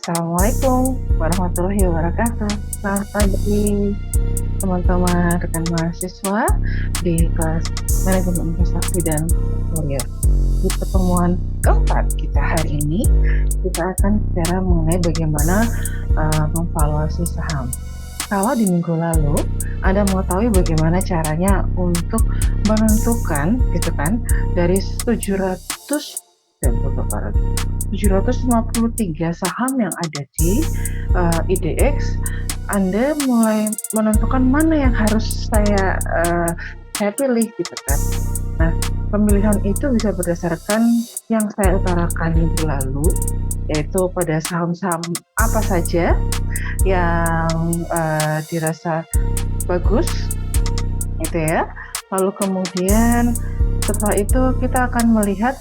Assalamualaikum warahmatullahi wabarakatuh. Selamat pagi teman-teman rekan mahasiswa di kelas Manajemen Investasi dan Portfolio. Di pertemuan keempat kita hari ini, kita akan bicara mengenai bagaimana memvaluasi saham. Kalau di minggu lalu Anda mengetahui bagaimana caranya untuk menentukan gitu kan dari 753 saham yang ada di IDX, Anda mulai menentukan mana yang harus saya pilih gitu kan. Nah, pemilihan itu bisa berdasarkan yang saya utarakan minggu lalu, yaitu pada saham-saham apa saja yang dirasa bagus gitu ya. Lalu kemudian setelah itu kita akan melihat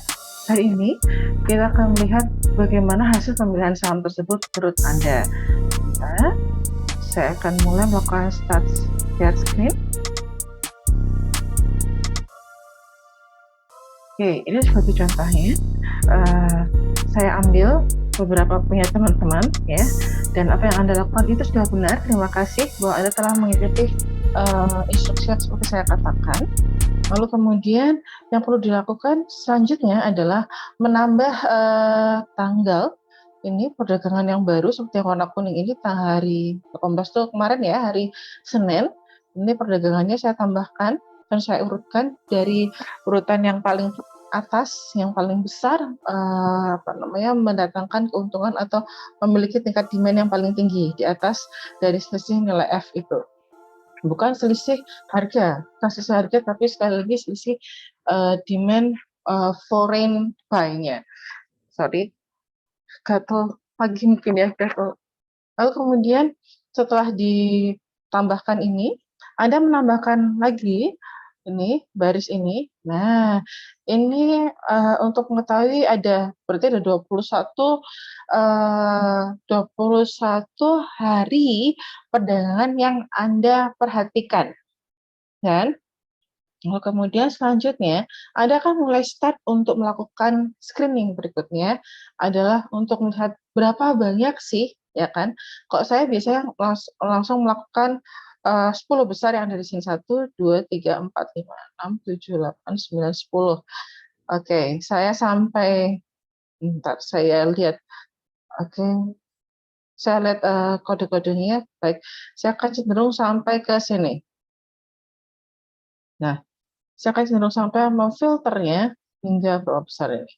hari ini kita akan melihat bagaimana hasil pemilihan saham tersebut menurut Anda. Nah, saya akan mulai melakukan share screen. Oke, ini seperti contohnya. Saya ambil beberapa punya teman-teman ya, dan apa yang Anda lakukan itu sudah benar. Terima kasih bahwa Anda telah mengikuti instruksi seperti saya katakan. Lalu kemudian yang perlu dilakukan selanjutnya adalah menambah tanggal ini perdagangan yang baru seperti yang warna kuning ini hari 18 tuh kemarin ya, hari Senin. Ini perdagangannya saya tambahkan dan saya urutkan dari urutan yang paling atas, yang paling besar mendatangkan keuntungan atau memiliki tingkat demand yang paling tinggi di atas dari selisih nilai F itu. Bukan selisih harga, tapi sekali lagi selisih demand foreign buy-nya. Sorry, gatel pagi mungkin ya, gatel. Lalu kemudian setelah ditambahkan ini, Anda menambahkan lagi ini baris ini. Nah, ini untuk mengetahui berarti ada 21 hari perdagangan yang Anda perhatikan. Dan kemudian selanjutnya, Anda akan mulai start untuk melakukan screening berikutnya adalah untuk melihat berapa banyak sih, ya kan? Kok saya biasanya langsung melakukan 10 besar yang ada di sini. 1, 2, 3, 4, 5, 6, 7, 8, 9, 10. Oke, saya sampai, bentar, saya lihat. Oke, saya lihat kode-kodenya, baik. Saya akan cenderung sampai ke sini. Nah, saya akan cenderung sampai memfilternya hingga berapa besar ini.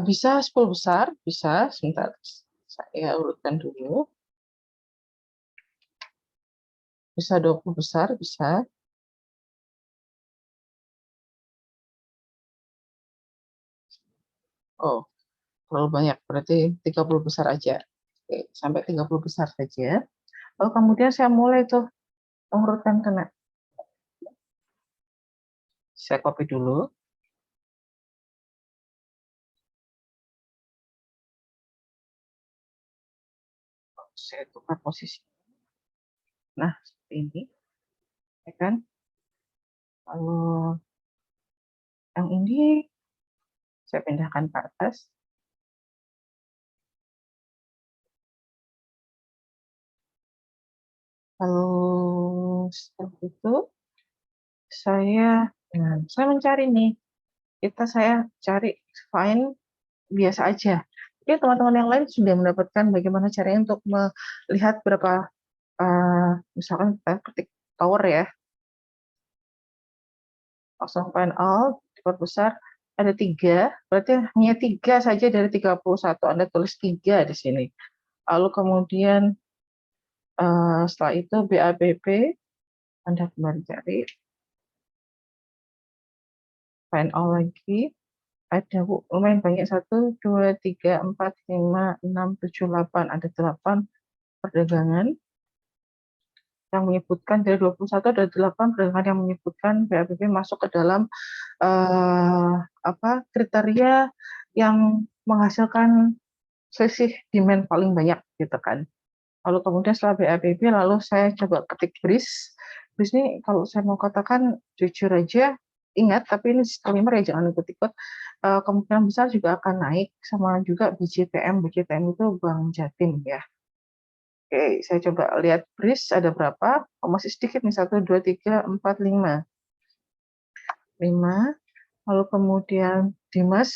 Bisa 10 besar, bisa. Sebentar, saya urutkan dulu. Bisa 20 besar, bisa. Oh, terlalu banyak, berarti 30 besar aja. Oke, sampai 30 besar saja. Lalu kemudian saya mulai tuh mengurutkan kena. Saya copy dulu. Saya tukar posisi. Nah, seperti ini. Ya kan? Lalu yang ini saya pindahkan ke atas. Lalu setelah itu saya mencari nih. Saya cari find biasa aja. Mungkin teman-teman yang lain sudah mendapatkan bagaimana caranya untuk melihat berapa, misalkan kita ketik tower ya, langsung find all, diperbesar, ada 3, berarti hanya 3 saja dari 31, Anda tulis 3 di sini. Lalu kemudian setelah itu BABP, Anda kembali cari, find all lagi, ada lumayan banyak, 1, 2, 3, 4, 5, 6, 7, 8, ada 8 perdagangan yang menyebutkan dari 21 ada 8 perdagangan yang menyebutkan BABP masuk ke dalam kriteria yang menghasilkan selisih demand paling banyak gitu kan. Lalu kemudian setelah BABP lalu saya coba ketik BRIS. BRIS ini kalau saya mau katakan jujur aja ingat, tapi ini disclaimer ya, jangan ikut-ikut. Kemungkinan besar juga akan naik, sama juga BJTM. BJTM itu Bank Jatim ya. Oke, saya coba lihat BRIS ada berapa. Oh, masih sedikit nih, 1, 2, 3, 4, 5. 5. Lalu kemudian Dimas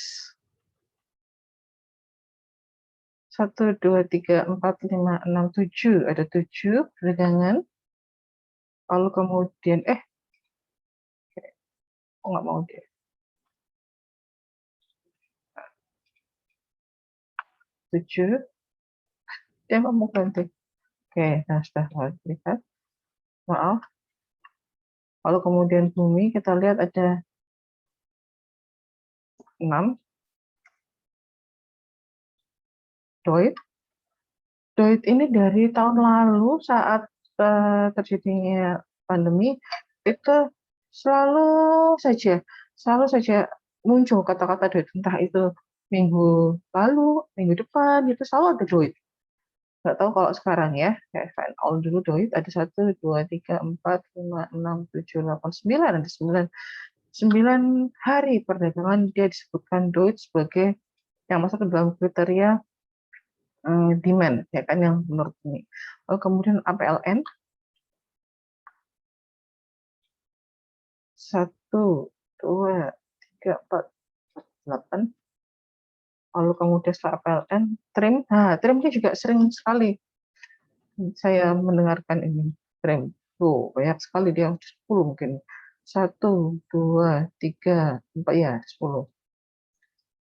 1, 2, 3, 4, 5, 6, 7. Ada 7 perdagangan. Lalu kemudian, kok nggak mau dia? 7. Dia nggak mau ganti. Oke, nah sudah lihat. Maaf. Lalu kemudian bumi, kita lihat ada 6. Doit. Doit ini dari tahun lalu saat terjadinya pandemi, itu selalu saja muncul kata-kata doit, entah itu minggu lalu, minggu depan, itu selalu ada doit. Nggak tahu kalau sekarang ya, kayak all dulu doit ada 1, 2, 3, 4, 5, 6, 7, 8, 9, ada 9 hari perdagangan dia disebutkan doit sebagai yang masuk ke dalam kriteria demand, ya kan, yang menurut ini. Lalu kemudian APLN 1, 2, 3, 4, 8. Lalu kemudian setelah APLN trim, nah trimnya juga sering sekali saya mendengarkan ini trim. Tuh banyak sekali, dia 10 mungkin. 1, 2, 3, 4, ya 10.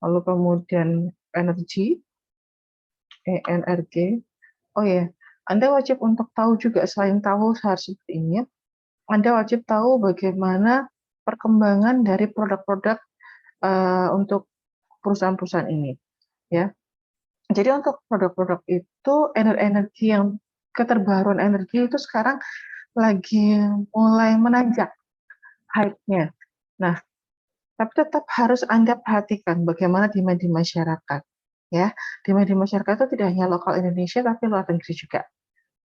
Lalu kemudian energi, ENRG. Oh ya, Anda wajib untuk tahu juga, selain tahu harus seperti ini, Anda wajib tahu bagaimana perkembangan dari produk-produk untuk perusahaan-perusahaan ini, ya. Jadi untuk produk-produk itu, energi yang keterbaruan energi itu sekarang lagi mulai menanjak hype-nya. Nah, tapi tetap harus Anda perhatikan bagaimana demand di masyarakat, ya. Demand di masyarakat itu tidak hanya lokal Indonesia, tapi luar negeri juga.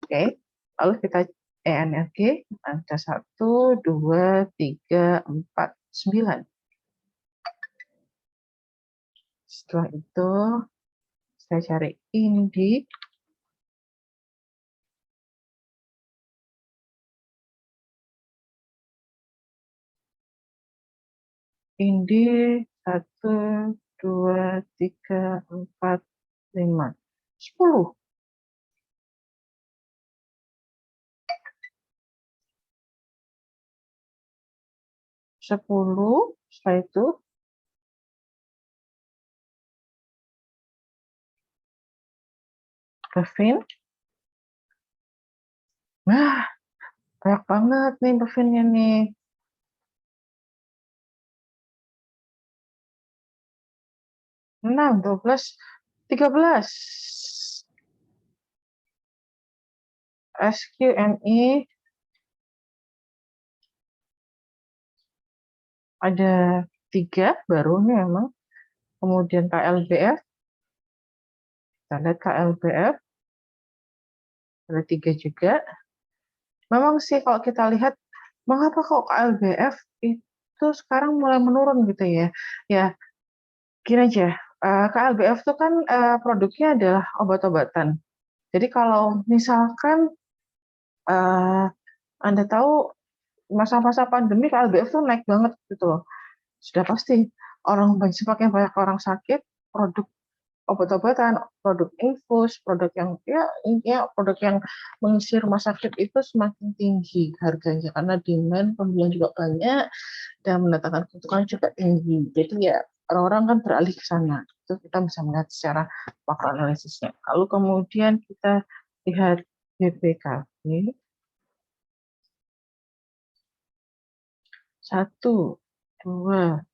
Oke, lalu kita ENRG ada 1, 2, 3, 4, 9. Setelah itu saya cari Indi. Indi 1, 2, 3, 4, 5, 10. 10. Setelah itu Bevin. Nah, banyak banget nih Bevinnya nih. 6, 12, 13. SQNI ada 3 baru nih memang. Kemudian KLBF, kita lihat KLBF ada 3 juga. Memang sih kalau kita lihat, mengapa kok KLBF itu sekarang mulai menurun gitu ya. Ya, gini aja, KLBF itu kan produknya adalah obat-obatan. Jadi kalau misalkan Anda tahu masa-masa pandemi KLBF tuh naik banget gitu loh. Sudah pasti semakin banyak orang sakit, produk obat-obatan, produk infus, produk yang ya intinya produk yang mengisi rumah sakit itu semakin tinggi harganya karena demand pembelian juga banyak dan mendatangkan keuntungan juga tinggi. Jadi ya orang-orang kan beralih ke sana. Itu kita bisa melihat secara makro analisisnya. Lalu kemudian kita lihat BPKB. 1, 2,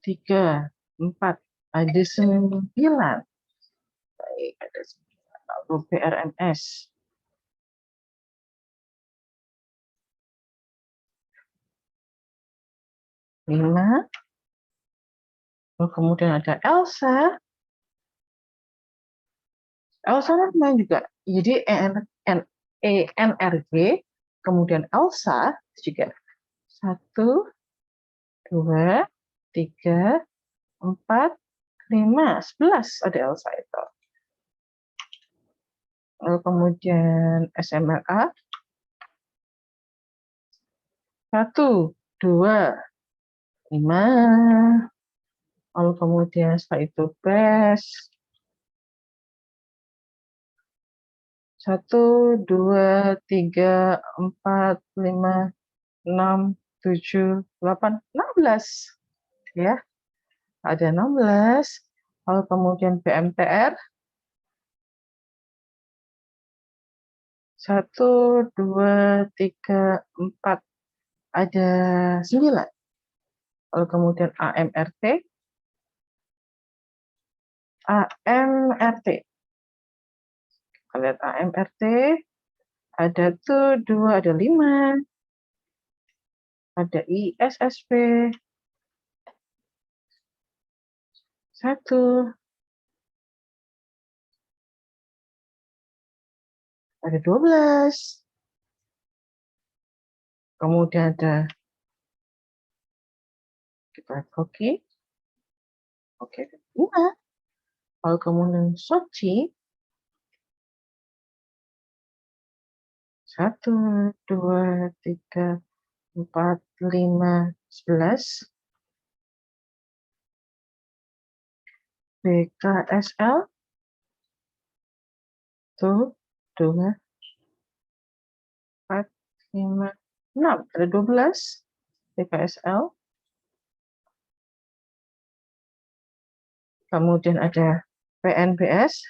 3, 4, ada 9. Baik, ada 9. Lalu BRMS 5. Lalu kemudian ada Elsa. Elsa namanya juga. Jadi ENRG, kemudian Elsa juga 1, 2, 3, 4, 5, 11 ada Elsa itu. Lalu kemudian SMLA 1, 2, 5. Lalu kemudian setelah itu BES 1, 2, 3, 4, 5, 6, 7, 8, 16 ya. Ada 16. Lalu kemudian BMTR 1, 2, 3, 4 ada 9. Lalu kemudian AMRT kita lihat AMRT ada tuh 2, ada 5. Ada ISSP 1, ada 12. Kemudian ada kita lihat Hoki. Oke, 5. Lalu kemudian Sochi 1, 2, 3, 4, 5, 11. BKSL 1, 2, 4, 5, 6. Ada 12 BKSL. Kemudian ada PNBS.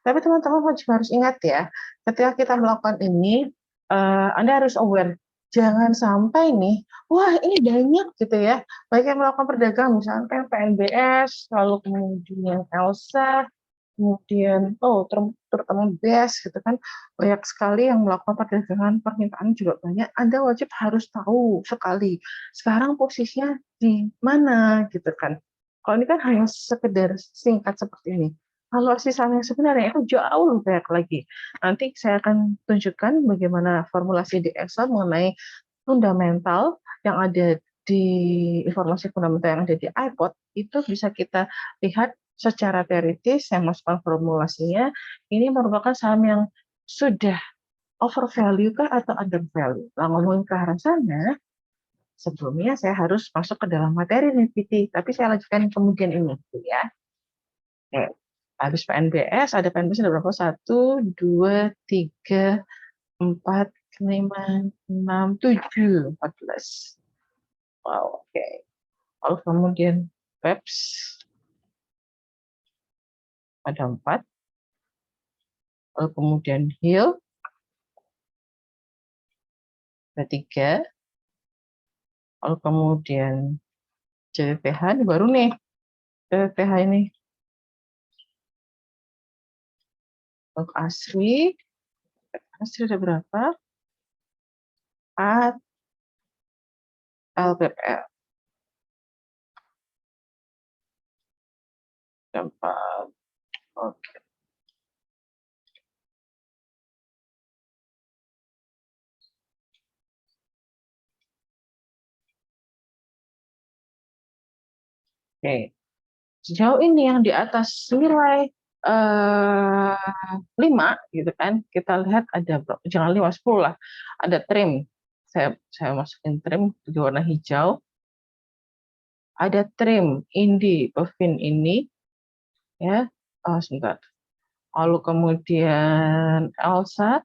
Tapi teman-teman juga harus ingat ya, ketika kita melakukan ini, Anda harus aware. Jangan sampai nih, wah ini banyak gitu ya, baik yang melakukan perdagangan, misalkan PNBS, lalu kemudian Elsa, kemudian terutama BES gitu kan, banyak sekali yang melakukan perdagangan, permintaan juga banyak. Anda wajib harus tahu sekali sekarang posisinya di mana gitu kan. Kalau ini kan hanya sekedar singkat seperti ini. Kalau sisanya sebenarnya itu jauh lebih banyak lagi. Nanti saya akan tunjukkan bagaimana formulasi di Excel mengenai fundamental yang ada di informasi fundamental yang ada di iPod, itu bisa kita lihat secara teoritis. Saya masukkan formulasinya. Ini merupakan saham yang sudah over value kah atau under value. Nah, ngomongin ke arah sana, sebelumnya saya harus masuk ke dalam materi nih, PT. Tapi saya lanjutkan kemudian ini, ya. Oke. Habis PNBS, ada PNBS ada berapa? 1, 2, 3, 4, 5, 6, 7, 14. Wow, oke. Lalu kemudian PEPS ada 4. Lalu kemudian HIL ada 3. Lalu kemudian JPH ini baru nih. JPH ini. Untuk Asri ada berapa? 4. LPPL. 4. Oke. Oke. Sejauh ini yang di atas nilai 5 gitu kan, kita lihat ada jangan 5, 10 lah. Ada trim. Saya masukin trim di warna hijau. Ada trim Indi Pevin ini ya. Sebentar. Lalu kemudian Elsa,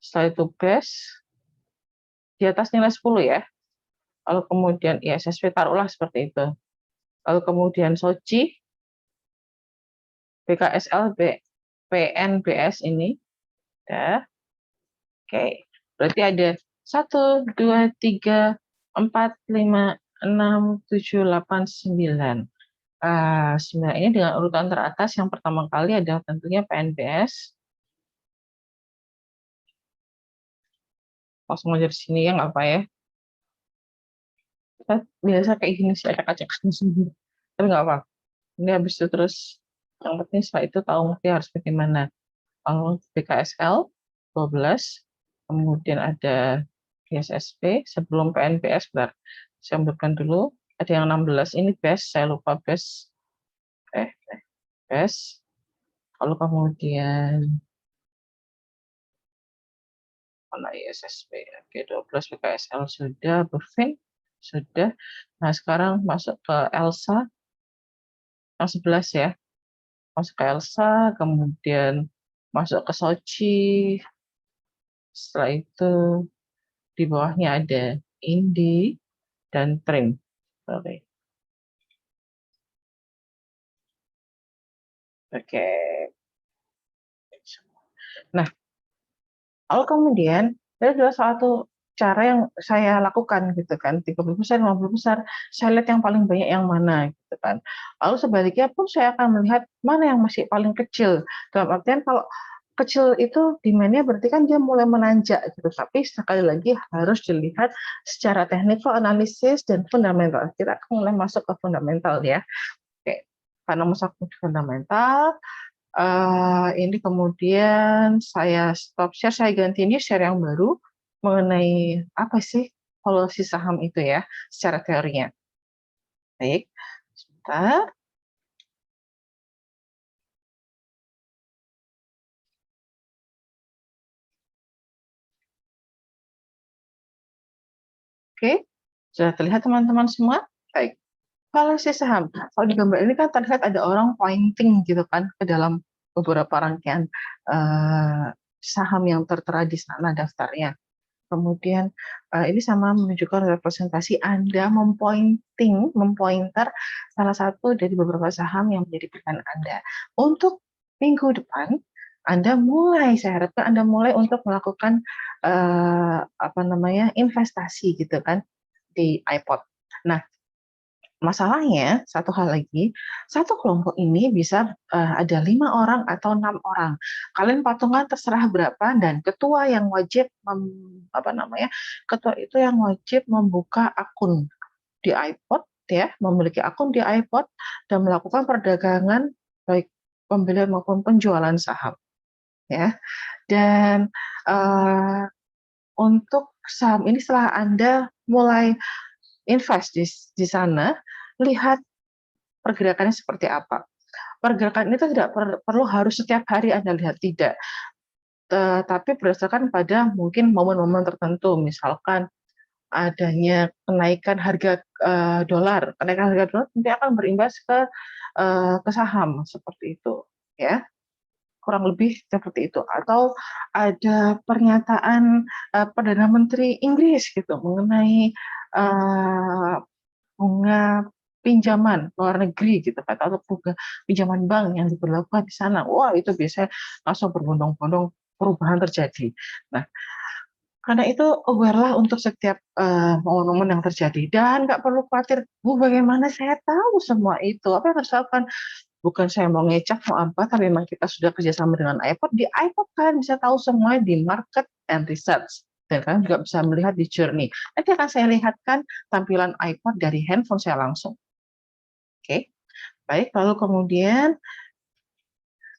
setelah itu BES di atas nilai 10 ya. Lalu kemudian ISSP taruhlah seperti itu. Lalu kemudian Sochi, BKSL, PNBS ini. Ya. Oke. Berarti ada 1, 2, 3, 4, 5, 6, 7, 8, 9. 9 ini dengan urutan teratas yang pertama kali adalah tentunya PNBS. Langsung aja di sini ya, nggak apa ya. Kita biasa kayak gini sih, acak-acak. Tapi nggak apa. Ini habis itu terus, yang penting setelah itu tahu ngerti harus bagaimana. BKSL 12, kemudian ada BSSP sebelum PNBS, bentar. Saya ambilkan dulu. Ada yang 16, ini BES, saya lupa BES. BES. Lalu kemudian mana ISSP, oke 12 PKSL sudah, Berfin sudah. Nah sekarang masuk ke Elsa yang 11 ya, masuk ke Elsa, kemudian masuk ke Sochi, setelah itu di bawahnya ada Indi dan Trim. Oke. Oke. Nah, lalu kemudian itu adalah satu cara yang saya lakukan gitu kan, 30 besar, 50 besar, saya lihat yang paling banyak yang mana gitu kan. Lalu sebaliknya pun saya akan melihat mana yang masih paling kecil. Dalam artian kalau kecil itu demand-nya berarti kan dia mulai menanjak gitu. Tapi sekali lagi harus dilihat secara technical analisis dan fundamental. Kita akan mulai masuk ke fundamental ya. Oke. Karena masuk ke fundamental, ini kemudian saya stop share, saya ganti ini share yang baru mengenai apa sih polusi saham itu ya, secara teorinya. Baik, sebentar. Oke, sudah terlihat teman-teman semua? Baik, polusi saham. Kalau di gambar ini kan terlihat ada orang pointing gitu kan ke dalam beberapa rangkaian saham yang tertera di sana daftarnya. Kemudian ini sama menunjukkan representasi Anda mempointer salah satu dari beberapa saham yang menjadi pilihan Anda. Untuk minggu depan, saya harapkan Anda mulai untuk melakukan investasi gitu kan di iPod. Nah, masalahnya satu hal lagi, satu kelompok ini bisa ada 5 orang atau 6 orang. Kalian patungan terserah berapa dan ketua yang wajib ketua itu yang wajib membuka akun di iPod ya, memiliki akun di iPod dan melakukan perdagangan baik pembelian maupun penjualan saham ya. Dan untuk saham ini setelah Anda mulai invest di sana, lihat pergerakannya seperti apa. Pergerakan itu tidak perlu harus setiap hari Anda lihat, tidak. Tapi berdasarkan pada mungkin momen-momen tertentu, misalkan adanya kenaikan harga dolar. Kenaikan harga dolar nanti akan berimbas ke saham seperti itu, ya. Kurang lebih seperti itu. Atau ada pernyataan Perdana Menteri Inggris gitu mengenai bunga pinjaman luar negeri gitu kan, atau bunga pinjaman bank yang diberlakukan di sana. Wah, itu biasanya langsung berbondong-bondong perubahan terjadi. Nah, karena itu aware-lah untuk setiap momen-momen yang terjadi dan nggak perlu khawatir, Bu, bagaimana saya tahu semua itu? Apa yang harus dilakukan? Bukan saya mau ngecap mau apa, tapi memang kita sudah kerjasama dengan iPod. Di iPod kan bisa tahu semua di market and research. Dan kalian juga bisa melihat di journey. Nanti akan saya lihatkan tampilan iPod dari handphone saya langsung. Oke, baik. Lalu kemudian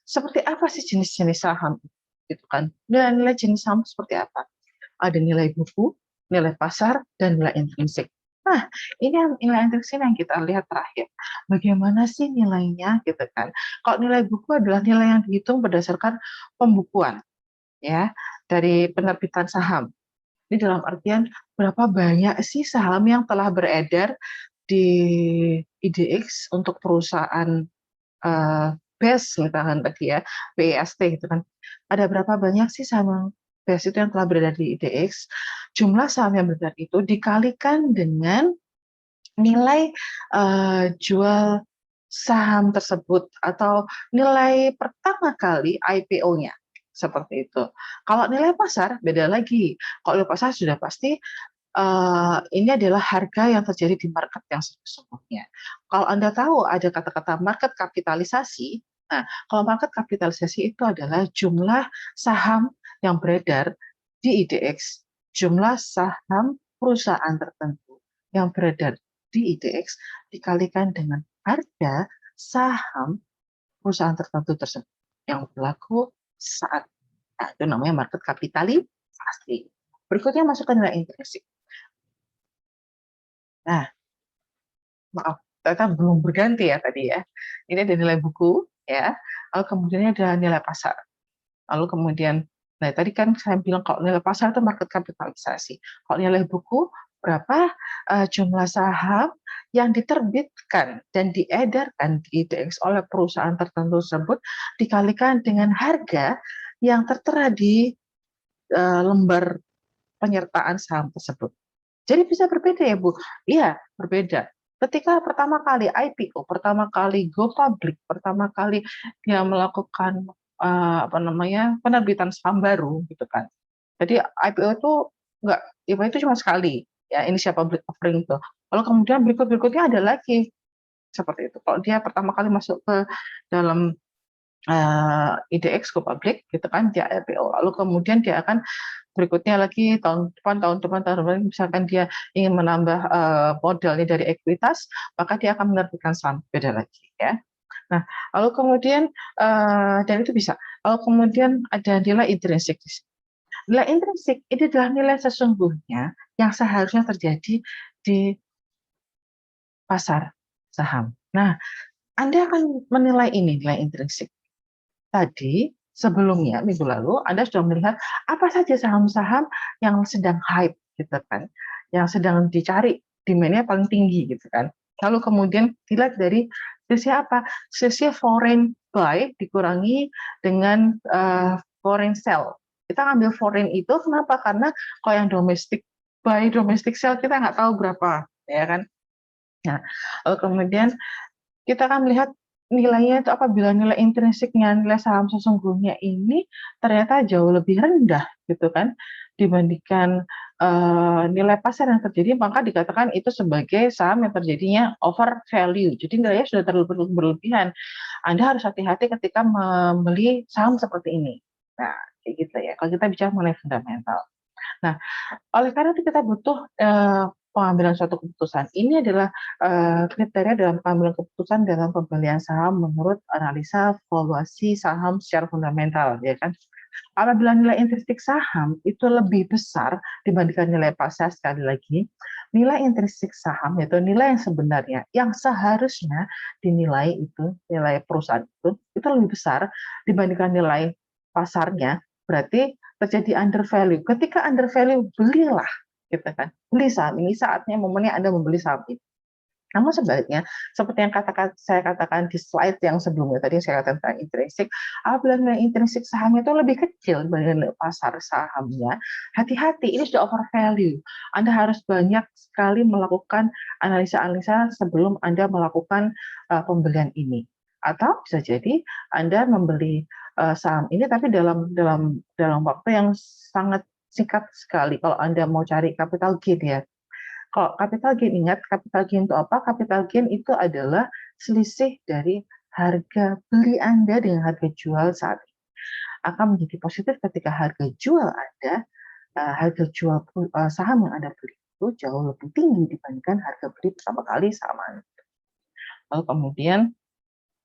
seperti apa sih jenis-jenis saham? Gitu kan? Dan nilai jenis saham seperti apa? Ada nilai buku, nilai pasar, dan nilai intrinsik. Nah, ini yang nilai intrinsik yang kita lihat terakhir. Bagaimana sih nilainya gitu kan? Kalau nilai buku adalah nilai yang dihitung berdasarkan pembukuan ya dari penerbitan saham. Ini dalam artian berapa banyak sih saham yang telah beredar di IDX untuk perusahaan BES misalkan tadi ya, BEST gitu kan. Ada berapa banyak sih saham yang BES itu yang telah beredar di IDX? Jumlah saham yang beredar itu dikalikan dengan nilai jual saham tersebut atau nilai pertama kali IPO-nya seperti itu. Kalau nilai pasar beda lagi. Kalau nilai pasar sudah pasti ini adalah harga yang terjadi di market yang sesungguhnya. Kalau Anda tahu ada kata-kata market kapitalisasi, nah kalau market kapitalisasi itu adalah jumlah saham yang beredar di IDX, jumlah saham perusahaan tertentu yang beredar di IDX dikalikan dengan harga saham perusahaan tertentu tersebut yang berlaku saat itu namanya market kapitalisasi. Berikutnya masuk ke nilai intrinsik. Nah, maaf, ternyata belum berganti ya tadi ya. Ini ada nilai buku ya, lalu kemudian ada nilai pasar. Lalu kemudian, nah tadi kan saya bilang kalau nilai pasar itu market kapitalisasi. Kalau nilai buku, berapa jumlah saham yang diterbitkan dan diedarkan di IDX oleh perusahaan tertentu tersebut dikalikan dengan harga yang tertera di lembar penyertaan saham tersebut. Jadi bisa berbeda ya Bu? Iya, berbeda. Ketika pertama kali IPO, pertama kali go public, pertama kali dia melakukan apa namanya penerbitan saham baru gitu kan. Jadi IPO itu enggak, IPO itu cuma sekali ya, initial public offering itu. Lalu kemudian berikutnya ada lagi seperti itu. Kalau dia pertama kali masuk ke dalam IDX go public gitu kan, dia IPO. Lalu kemudian dia akan berikutnya lagi tahun depan, misalkan dia ingin menambah modalnya dari ekuitas, maka dia akan menerbitkan saham, beda lagi ya. Nah, lalu kemudian dan itu bisa. Lalu kemudian ada nilai intrinsik. Nilai intrinsik ini adalah nilai sesungguhnya yang seharusnya terjadi di pasar saham. Nah, Anda akan menilai ini nilai intrinsik. Tadi sebelumnya minggu lalu Anda sudah melihat apa saja saham-saham yang sedang hype gitu kan, yang sedang dicari demand-nya paling tinggi gitu kan. Lalu kemudian dilihat dari sisi apa? Sisi foreign buy dikurangi dengan foreign sell. Kita ambil foreign itu kenapa? Karena kalau yang domestic buy, domestic sell kita nggak tahu berapa, ya kan? Nah, lalu kemudian kita akan melihat nilainya itu apabila nilai intrinsiknya, nilai saham sesungguhnya ini ternyata jauh lebih rendah gitu kan dibandingkan nilai pasar yang terjadi, maka dikatakan itu sebagai saham yang terjadinya over value. Jadi nilainya sudah terlalu berlebihan. Anda harus hati-hati ketika membeli saham seperti ini. Nah, kayak gitu ya. Kalau kita bicara mengenai fundamental. Nah, oleh karena itu kita butuh pengambilan suatu keputusan. Ini adalah kriteria dalam pengambilan keputusan dalam pembelian saham menurut analisa valuasi saham secara fundamental, ya kan? Apabila nilai intrinsik saham itu lebih besar dibandingkan nilai pasar, sekali lagi, nilai intrinsik saham yaitu nilai yang sebenarnya yang seharusnya dinilai itu nilai perusahaan itu lebih besar dibandingkan nilai pasarnya, berarti terjadi undervalue. Ketika undervalue, belilah, gitu kan? Beli saham ini, saatnya momennya Anda membeli saham ini. Namun sebaliknya, seperti yang saya katakan di slide yang sebelumnya tadi, saya katakan tentang intrinsik, apabila nilai intrinsik sahamnya itu lebih kecil dibandingkan nilai pasar sahamnya, hati-hati, ini sudah overvalue. Anda harus banyak sekali melakukan analisa-analisa sebelum Anda melakukan pembelian ini. Atau bisa jadi Anda membeli saham ini tapi dalam waktu yang sangat singkat sekali. Kalau Anda mau cari capital gain ya. Kalau capital gain, ingat capital gain itu apa? Capital gain itu adalah selisih dari harga beli Anda dengan harga jual saat ini. Akan menjadi positif ketika harga jual Anda, harga jual saham yang Anda beli itu jauh lebih tinggi dibandingkan harga beli pertama kali saham Anda. Lalu kemudian,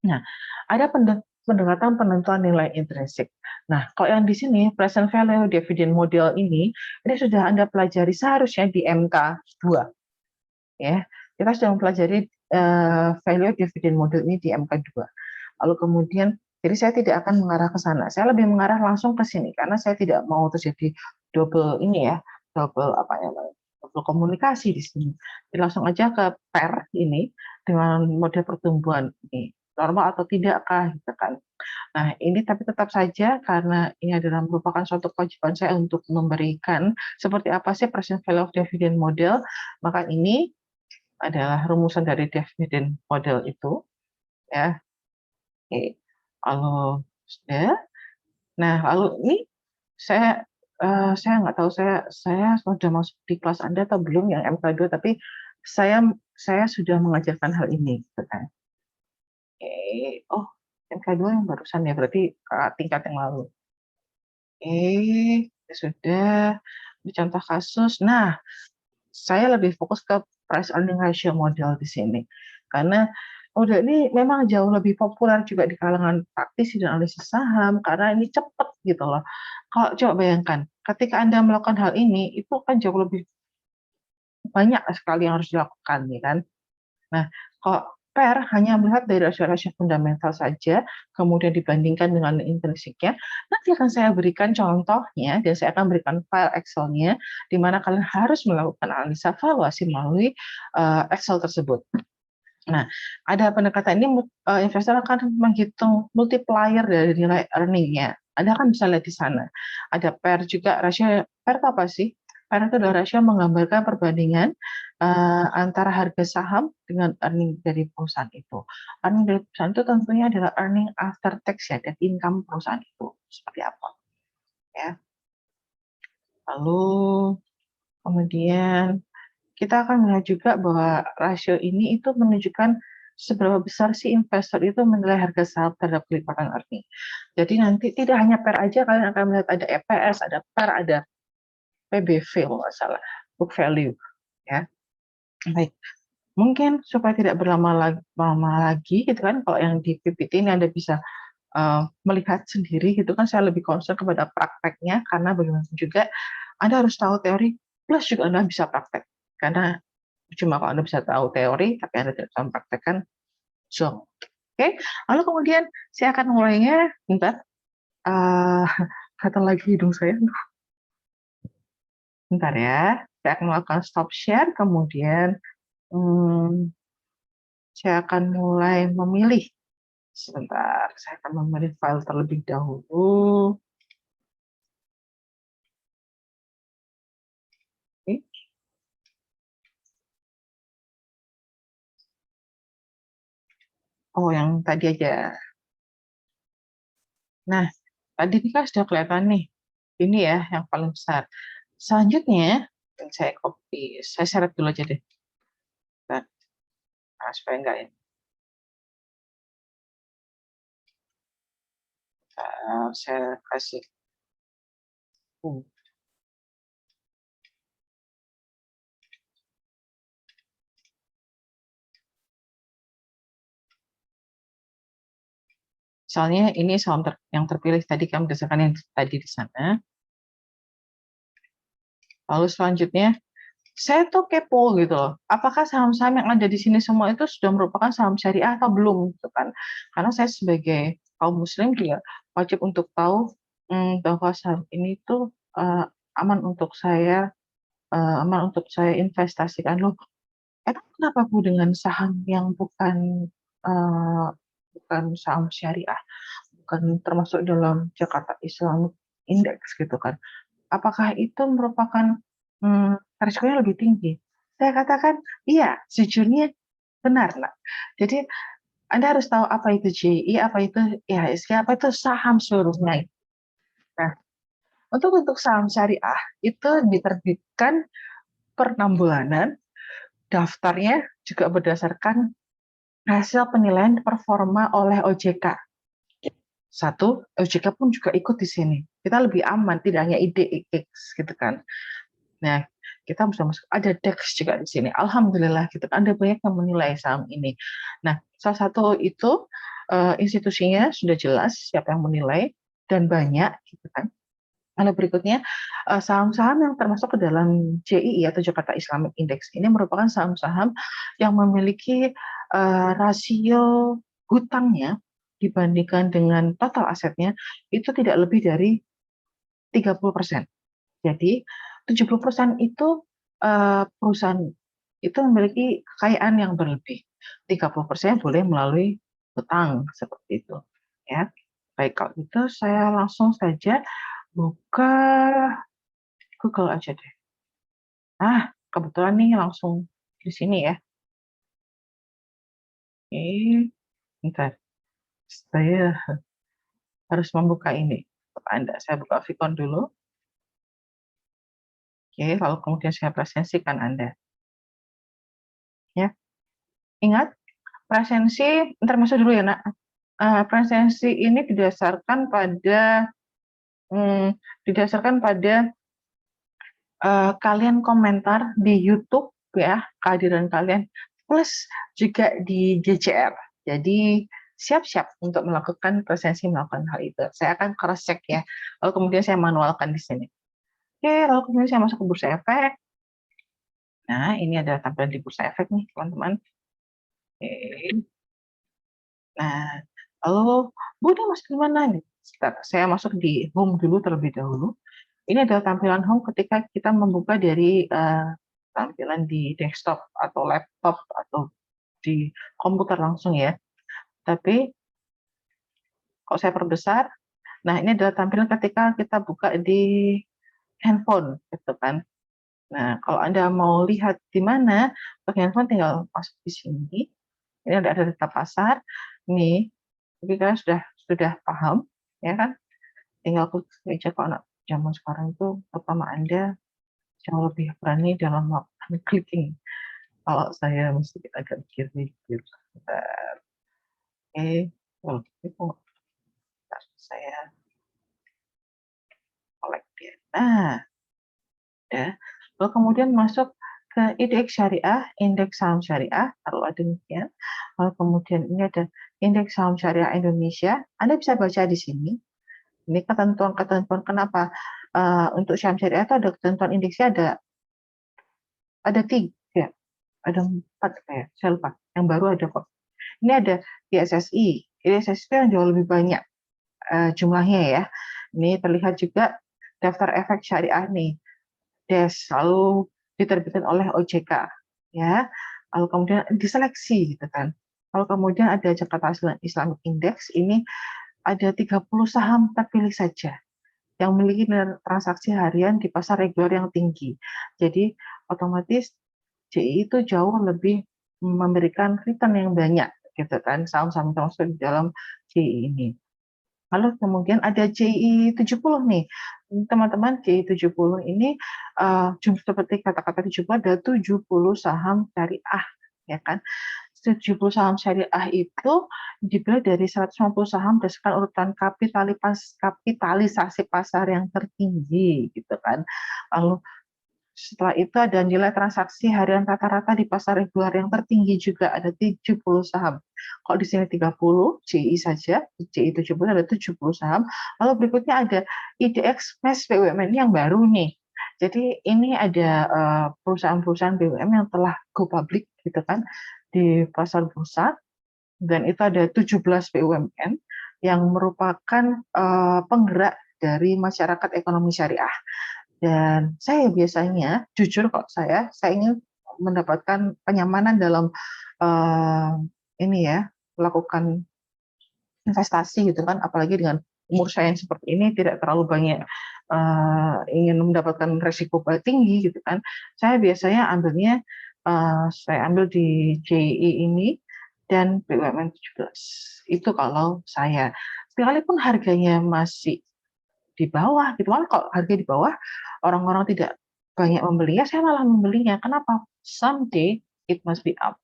nah, ada pendekatan penentuan nilai intrinsik. Nah, kalau yang di sini present value dividend model ini sudah Anda pelajari seharusnya di MK 2. Ya, kita sudah mempelajari value dividend model ini di MK 2. Lalu kemudian, jadi saya tidak akan mengarah ke sana. Saya lebih mengarah langsung ke sini karena saya tidak mau terjadi double ini ya, double apa ya, double komunikasi di sini. Jadi langsung aja ke PER ini dengan model pertumbuhan ini normal atau tidakkah gitu kan. Nah, ini tapi tetap saja karena ini adalah merupakan suatu kewajiban saya untuk memberikan seperti apa sih present value of dividend model, maka ini adalah rumusan dari dividend model itu ya. Oke. Lalu sudah. Nah, lalu ini saya nggak tahu saya sudah masuk di kelas Anda atau belum yang MK2, tapi saya sudah mengajarkan hal ini gitu kan. Oke. Oh, MK2 yang barusan ya, berarti tingkat yang lalu. Oke, sudah. Ini contoh kasus. Nah, saya lebih fokus ke price earning ratio model di sini. Karena Udah ini memang jauh lebih populer juga di kalangan praktisi dan analisis saham karena ini cepet gitu loh. Kalau coba bayangkan, ketika Anda melakukan hal ini, itu kan jauh lebih banyak sekali yang harus dilakukan, ya kan? Nah, kalau PER hanya melihat dari rasio-rasio fundamental saja, kemudian dibandingkan dengan intrinsiknya, nanti akan saya berikan contohnya, dan saya akan berikan file Excel-nya, di mana kalian harus melakukan analisa valuasi melalui Excel tersebut. Nah, ada pendekatan ini investor akan menghitung multiplier dari nilai earning-nya. Anda kan bisa lihat di sana. Ada PER juga, rasio PER itu apa sih? PER itu adalah rasio menggambarkan perbandingan antara harga saham dengan earning dari perusahaan itu. Earning dari perusahaan itu tentunya adalah earning after tax ya, dan income perusahaan itu seperti apa ya. Lalu kemudian kita akan melihat juga bahwa rasio ini itu menunjukkan seberapa besar sih investor itu menilai harga saham terhadap kelipatan earning. Jadi nanti tidak hanya PER aja, kalian akan melihat ada EPS, ada PER, ada PBV kalau nggak salah, book value. Ya, baik. Mungkin supaya tidak berlama lagi gitu kan, kalau yang di PPT ini Anda bisa melihat sendiri gitu kan, saya lebih concern kepada prakteknya karena bagaimanapun juga Anda harus tahu teori plus juga Anda bisa praktek. Karena cuma kalau Anda bisa tahu teori tapi Anda tidak bisa mempraktekkan, so oke. Lalu kemudian saya akan mulainya, bentar, uh, kata lagi hidung saya, bentar ya, saya akan melakukan stop share, kemudian saya akan mulai memilih, sebentar, saya akan memilih file terlebih dahulu. Oke. Oh, yang tadi aja. Nah, tadi ini kan sudah kelihatan nih, ini ya yang paling besar. Selanjutnya, saya copy, saya seret dulu aja deh. Bentar. Nah, supaya enggak ya. Saya kasih. Misalnya ini saham yang terpilih tadi kan berdasarkan yang tadi di sana. Lalu selanjutnya, saya tuh kepo gitu loh. Apakah saham-saham yang ada di sini semua itu sudah merupakan saham syariah atau belum gitu kan? Karena saya sebagai kaum muslim juga wajib untuk tahu bahwa saham ini tuh aman untuk saya investasikan loh. Emang kenapa Bu dengan saham yang uh, bukan saham syariah, bukan termasuk dalam Jakarta Islamic Index gitu kan? Apakah itu merupakan risikonya lebih tinggi? Saya katakan, iya, sejujurnya benar, Nak. Jadi Anda harus tahu apa itu JI, apa itu IHSG, apa itu saham seluruhnya. Nah, untuk saham syariah itu diterbitkan per 6 bulanan, daftarnya juga berdasarkan hasil penilaian performa oleh OJK. Satu, OJK pun juga ikut di sini. Kita lebih aman, tidak hanya IDX gitu kan. Nah, kita bisa masuk, ada DEX juga di sini. Alhamdulillah gitu kan, ada banyak yang menilai saham ini. Nah, salah satu itu institusinya sudah jelas siapa yang menilai dan banyak gitu kan. Lalu berikutnya, saham-saham yang termasuk ke dalam JII atau Jakarta Islamic Index ini merupakan saham-saham yang memiliki rasio hutangnya dibandingkan dengan total asetnya itu tidak lebih dari 30%. Jadi 70% itu perusahaan itu memiliki kekayaan yang berlebih. 30% boleh melalui hutang seperti itu. Ya, baik kalau itu saya langsung saja buka Google aja deh. Kebetulan nih langsung di sini ya. Oke, bentar. Saya harus membuka ini untuk Anda. Saya buka Vicon dulu. Oke, lalu kemudian saya presensikan Anda. Ya, ingat presensi, ntar masuk dulu ya, Nak. Presensi ini didasarkan pada kalian komentar di YouTube ya, kehadiran kalian plus juga di GCR. Jadi siap-siap untuk melakukan presensi melakukan hal itu. Saya akan cross check ya. Lalu kemudian saya manualkan di sini. Oke, lalu kemudian saya masuk ke bursa efek. Nah, ini adalah tampilan di bursa efek nih, teman-teman. Oke. Nah, lalu Bunda masuk di mana nih? Saya masuk di home dulu terlebih dahulu. Ini adalah tampilan home ketika kita membuka dari tampilan di desktop atau laptop atau di komputer langsung ya. Tapi kalau saya perbesar, nah ini adalah tampilan ketika kita buka di handphone, gitu kan. Nah, kalau Anda mau lihat di mana pakai handphone, tinggal masuk di sini. Ini ada data pasar. Nih, tapi kalian sudah paham, ya kan? Tinggal klik aja. Kalau anak zaman sekarang itu, pertama Anda jauh lebih berani dalam melakukan clicking. Kalau saya mesti agak mikir-mikir. Bentar. Oke, itu saya kolek dia. Nah, ya. Lalu kemudian masuk ke IDX syariah, indeks saham syariah, taruh demikian. Lalu kemudian ini ada indeks saham syariah Indonesia. Anda bisa baca di sini. Ini ketentuan-ketentuan kenapa untuk saham syariah itu ada ketentuan indeksnya ada 3, ada 4 kayak saya lupa. Yang baru ada kok. Ini ada ISSI. ISSI itu yang jauh lebih banyak jumlahnya ya. Ini terlihat juga daftar efek syariah nih. Lalu diterbitkan oleh OJK ya, lalu kemudian diseleksi gitu kan. Lalu kemudian ada Jakarta Islamic Index, ini ada 30 saham terpilih saja yang memiliki transaksi harian di pasar reguler yang tinggi. Jadi otomatis JI itu jauh lebih memberikan return yang banyak gitu kan, saham-saham termasuk di dalam JI ini. Lalu kemudian ada JI 70 nih. Teman-teman, JI 70 ini seperti kata-kata 70 ada 70 saham syariah, ya kan? 70 saham syariah itu dipilih dari 150 saham berdasarkan urutan kapitalisasi pasar yang tertinggi, gitu kan. Lalu setelah itu ada nilai transaksi harian rata-rata di pasar reguler yang tertinggi juga ada 70 saham. Kalau di sini 30, JI saja, JI 70 ada 70 saham. Lalu berikutnya ada IDX MES BUMN yang baru nih. Jadi ini ada perusahaan-perusahaan BUMN yang telah go public gitu kan di pasar bursa, dan itu ada 17 BUMN yang merupakan penggerak dari masyarakat ekonomi syariah. Dan saya biasanya, jujur kok saya ingin mendapatkan kenyamanan dalam ini ya, melakukan investasi gitu kan, apalagi dengan umur saya yang seperti ini tidak terlalu banyak ingin mendapatkan resiko tinggi gitu kan. Saya biasanya ambilnya saya ambil di JI ini dan BUMN 17. Itu kalau saya. Sekalipun harganya masih di bawah gitu, malah kalau harga di bawah orang-orang tidak banyak membelinya, saya malah membelinya. Kenapa? Someday it must be up.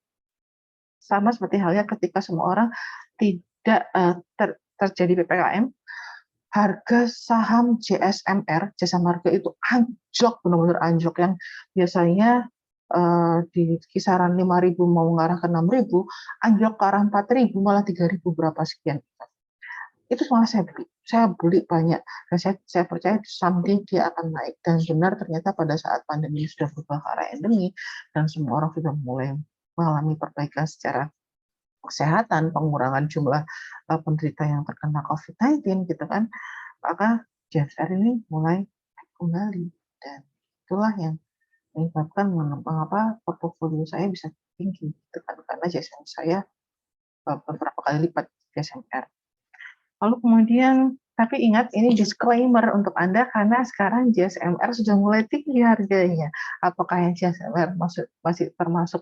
Sama seperti halnya ketika semua orang tidak terjadi PPKM, harga saham JSMR, Jasa Marga itu anjlok, benar-benar anjlok, yang biasanya di kisaran 5.000 mau mengarah ke 6.000, anjlok ke arah 4.000, malah 3.000 berapa sekian. Itu malah saya beli banyak, dan saya percaya someday dia akan naik. Dan benar ternyata pada saat pandemi sudah berubah ke arah endemi dan semua orang sudah mulai mengalami perbaikan secara kesehatan, pengurangan jumlah penderita yang terkena COVID-19 gitu kan, maka JSR ini mulai naik kembali, dan itulah yang menyebabkan mengapa portofolio saya bisa tinggi gitu kan, karena JSR saya beberapa kali lipat JSMR. Lalu kemudian, tapi ingat ini disclaimer untuk Anda karena sekarang JSMR sudah mulai tinggi harganya. Apakah yang JSMR masih termasuk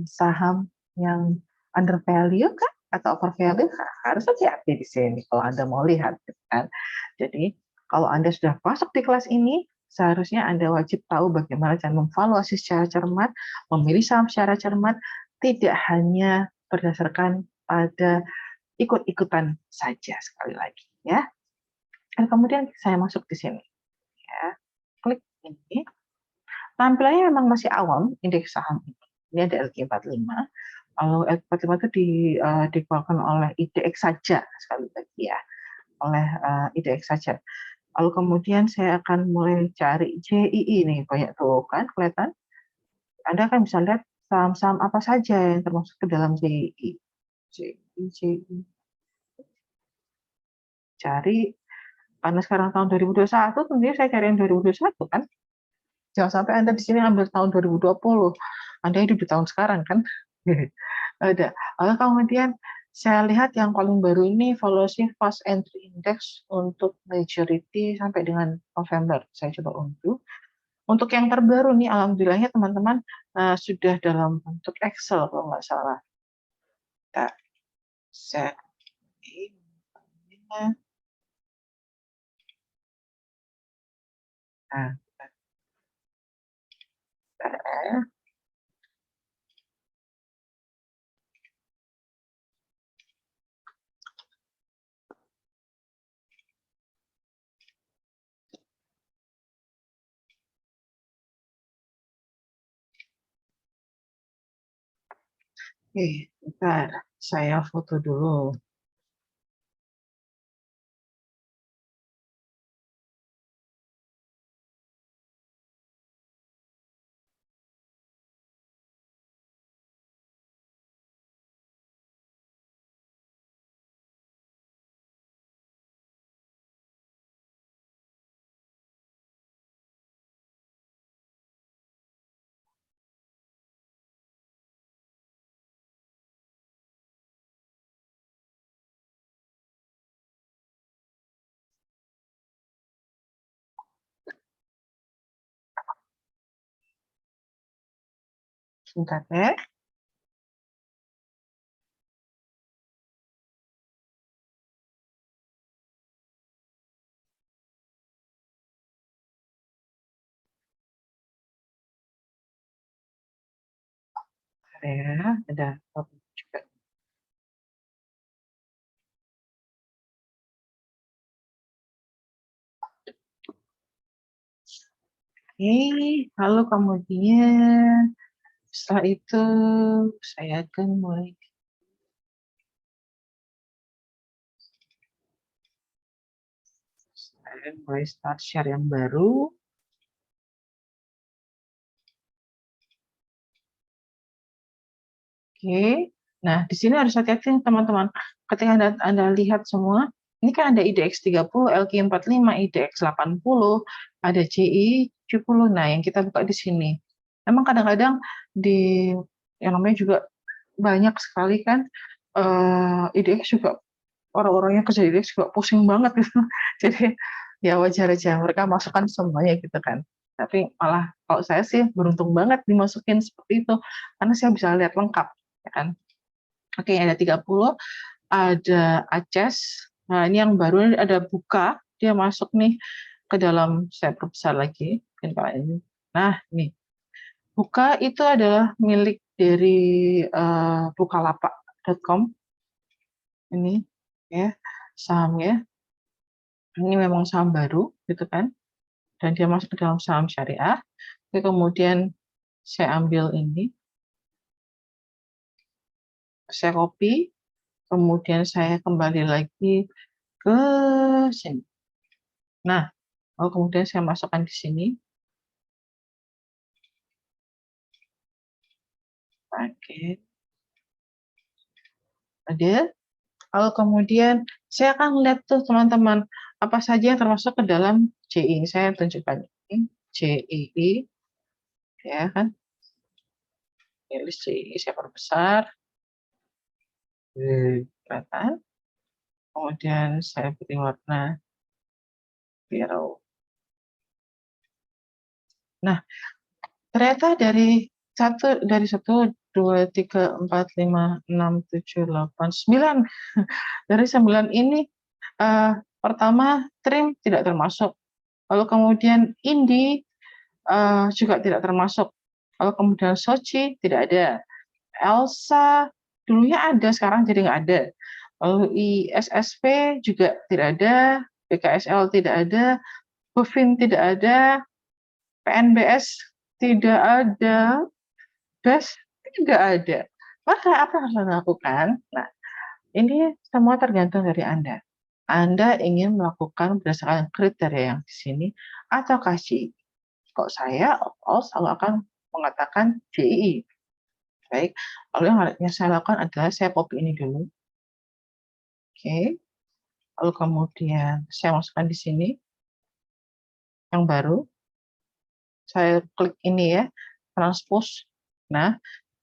saham yang under value kah atau over value? Harus hati-hati di sini kalau Anda mau lihat kan. Jadi kalau Anda sudah masuk di kelas ini, seharusnya Anda wajib tahu bagaimana cara memvaluasi secara cermat, memilih saham secara cermat, tidak hanya berdasarkan pada ikut-ikutan saja, sekali lagi ya. Dan kemudian saya masuk di sini ya, klik ini. Tampilannya memang masih awam indeks saham ini, Ini ada LQ45. Lalu LQ45 itu dikeluarkan oleh IDX saja, sekali lagi ya, oleh IDX saja. Lalu kemudian saya akan mulai cari JII nih, banyak tuh kan kelihatan. Anda kan bisa lihat saham-saham apa saja yang termasuk ke dalam JII. JII. Cari, karena sekarang tahun 2021, tentunya saya cari yang 2021 kan. Jangan sampai Anda di sini ambil tahun 2020. Anda hidup di tahun sekarang kan. Ada. Lalu kemudian saya lihat yang paling baru ini Valuation Fast Entry Index untuk majority sampai dengan November. Saya coba unduh. Untuk yang terbaru nih, alhamdulillahnya teman-teman sudah dalam bentuk Excel kalau nggak salah. Kita set ini. Nah, bentar, saya foto dulu. Sebentar ya. Ada foto juga. Lalu kemudian setelah itu saya akan mulai start share yang baru. Oke. Nah, di sini harus hati-hati teman-teman. Ketika Anda lihat semua, ini kan ada IDX 30, LQ45, IDX 80, ada JI 70. Nah, yang kita buka di sini. Memang kadang-kadang yang namanya juga banyak sekali kan IDX juga, orang-orangnya kerja IDX juga pusing banget gitu. Jadi ya wajar aja mereka masukkan semuanya gitu kan. Tapi malah kalau saya sih beruntung banget dimasukin seperti itu, karena saya bisa lihat lengkap ya kan. Oke, ada 30, ada ACES. Nah, ini yang baru ada Buka, dia masuk nih ke dalam, saya perbesar lagi. Nah, ini Buka itu adalah milik dari bukalapak.com. Ini ya sahamnya. Ini memang saham baru gitu kan. Dan dia masuk ke dalam saham syariah. Kemudian saya ambil ini, saya copy, kemudian saya kembali lagi ke sini. Nah, kemudian saya masukkan di sini. Oke. Ada. Lalu kemudian saya akan lihat tuh teman-teman, apa saja yang termasuk ke dalam JI. Saya tunjukkan ini, JII. Ya kan. List JII saya perbesar. Kelihatan. Kemudian saya beri warna biru. Nah, ternyata dari 1, 2, 3, 4, 5, 6, 7, 8, 9. Dari 9 ini, pertama Trim tidak termasuk. Lalu kemudian Indi juga tidak termasuk. Lalu kemudian Sochi tidak ada. Elsa dulunya ada, sekarang jadi nggak ada. Lalu ISSP juga tidak ada. BKSL tidak ada. Bovin tidak ada. PNBS tidak ada. BES Nggak ada. Maka apa yang harus Anda lakukan? Nah, ini semua tergantung dari Anda. Anda ingin melakukan berdasarkan kriteria yang di sini atau kasih. Kok saya overall selalu akan mengatakan JII. Baik, lalu yang saya lakukan adalah saya copy ini dulu. Oke, lalu kemudian saya masukkan di sini yang baru. Saya klik ini ya, transpose. Nah,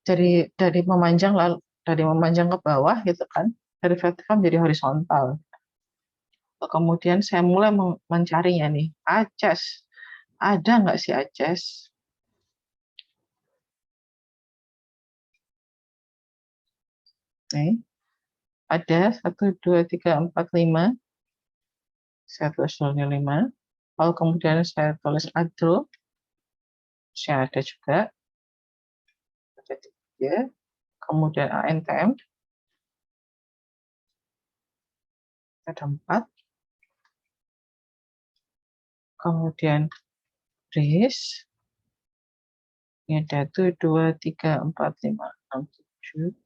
dari memanjang lalu dari memanjang ke bawah gitu kan, dari vertikal menjadi horizontal. Kemudian saya mulai mencarinya nih, ACES. Ada nggak sih ACES? Nih, ada 1, 2, 3, 4, 5. Saya tulis dulu 5. Lalu kemudian saya tulis ADRO. Saya ada juga. Ada 3. Kemudian ANTM. Ada 4. Kemudian RIS. Ini ada 1, 2, 3, 4, 5, 6, 7.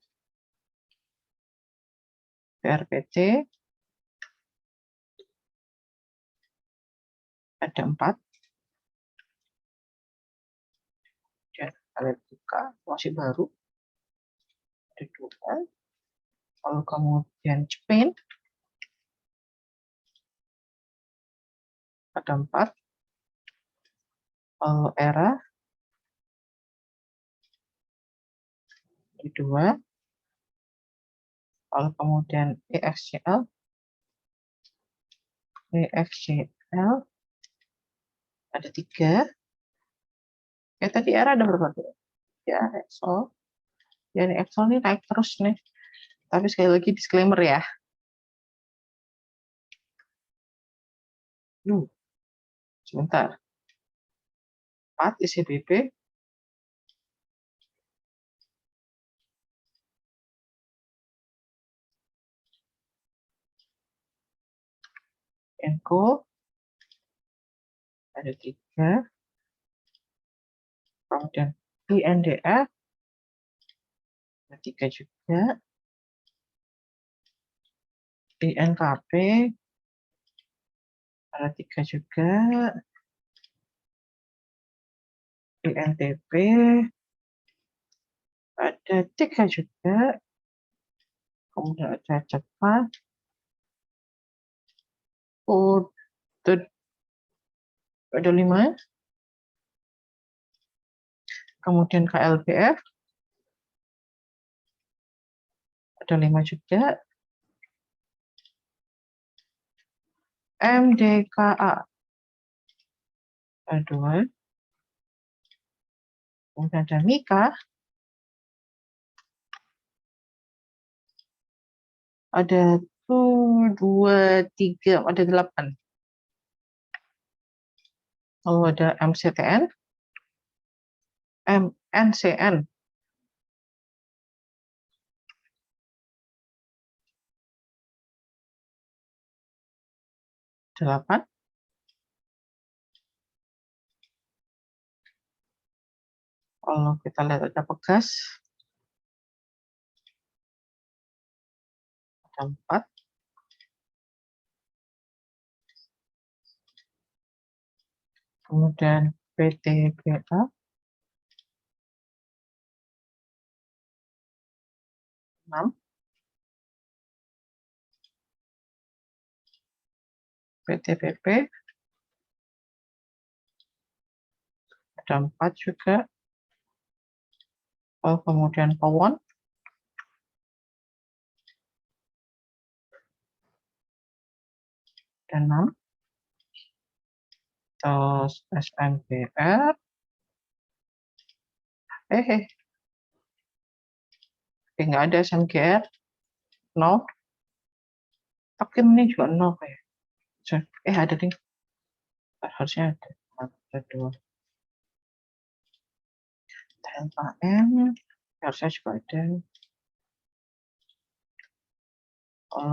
PRPT. Ada 4. Dan kalian buka, masih baru. Ada 2. Lalu kemudian Spain. Ada 4. Lalu era. Ada 2. Lalu kemudian EXCL. EXCL. Ada 3. Ya tadi era ada berapa tuh? Ya, Excel. Ya, ini Excel nih naik terus nih. Tapi sekali lagi disclaimer ya. Sebentar. 4 ICBP. Enco. Ada 3. Kemudian INDF. Ada 3 juga. INKP. Ada 3 juga. INTP. Ada 3 juga. Kemudian ada Jepang. Ada 5. Kemudian KLBF. Ada 5 juga. MDKA. Ada 2. Kemudian ada Mika. Ada 1, 2, 3, ada 8. Lalu ada MCTN. MNCN. 8. Kalau kita lihat ada Pegas. Ada 4. Kemudian PTBA. 6. PTPP. Ada 4 juga. Kemudian Pawon. Ada 6. Terus SNBR. Nggak ada SMGR. 0. Takim ini juga 0 kayak. Ada nih. Harusnya ada. Ada 2. Delta M. Harusnya juga ada.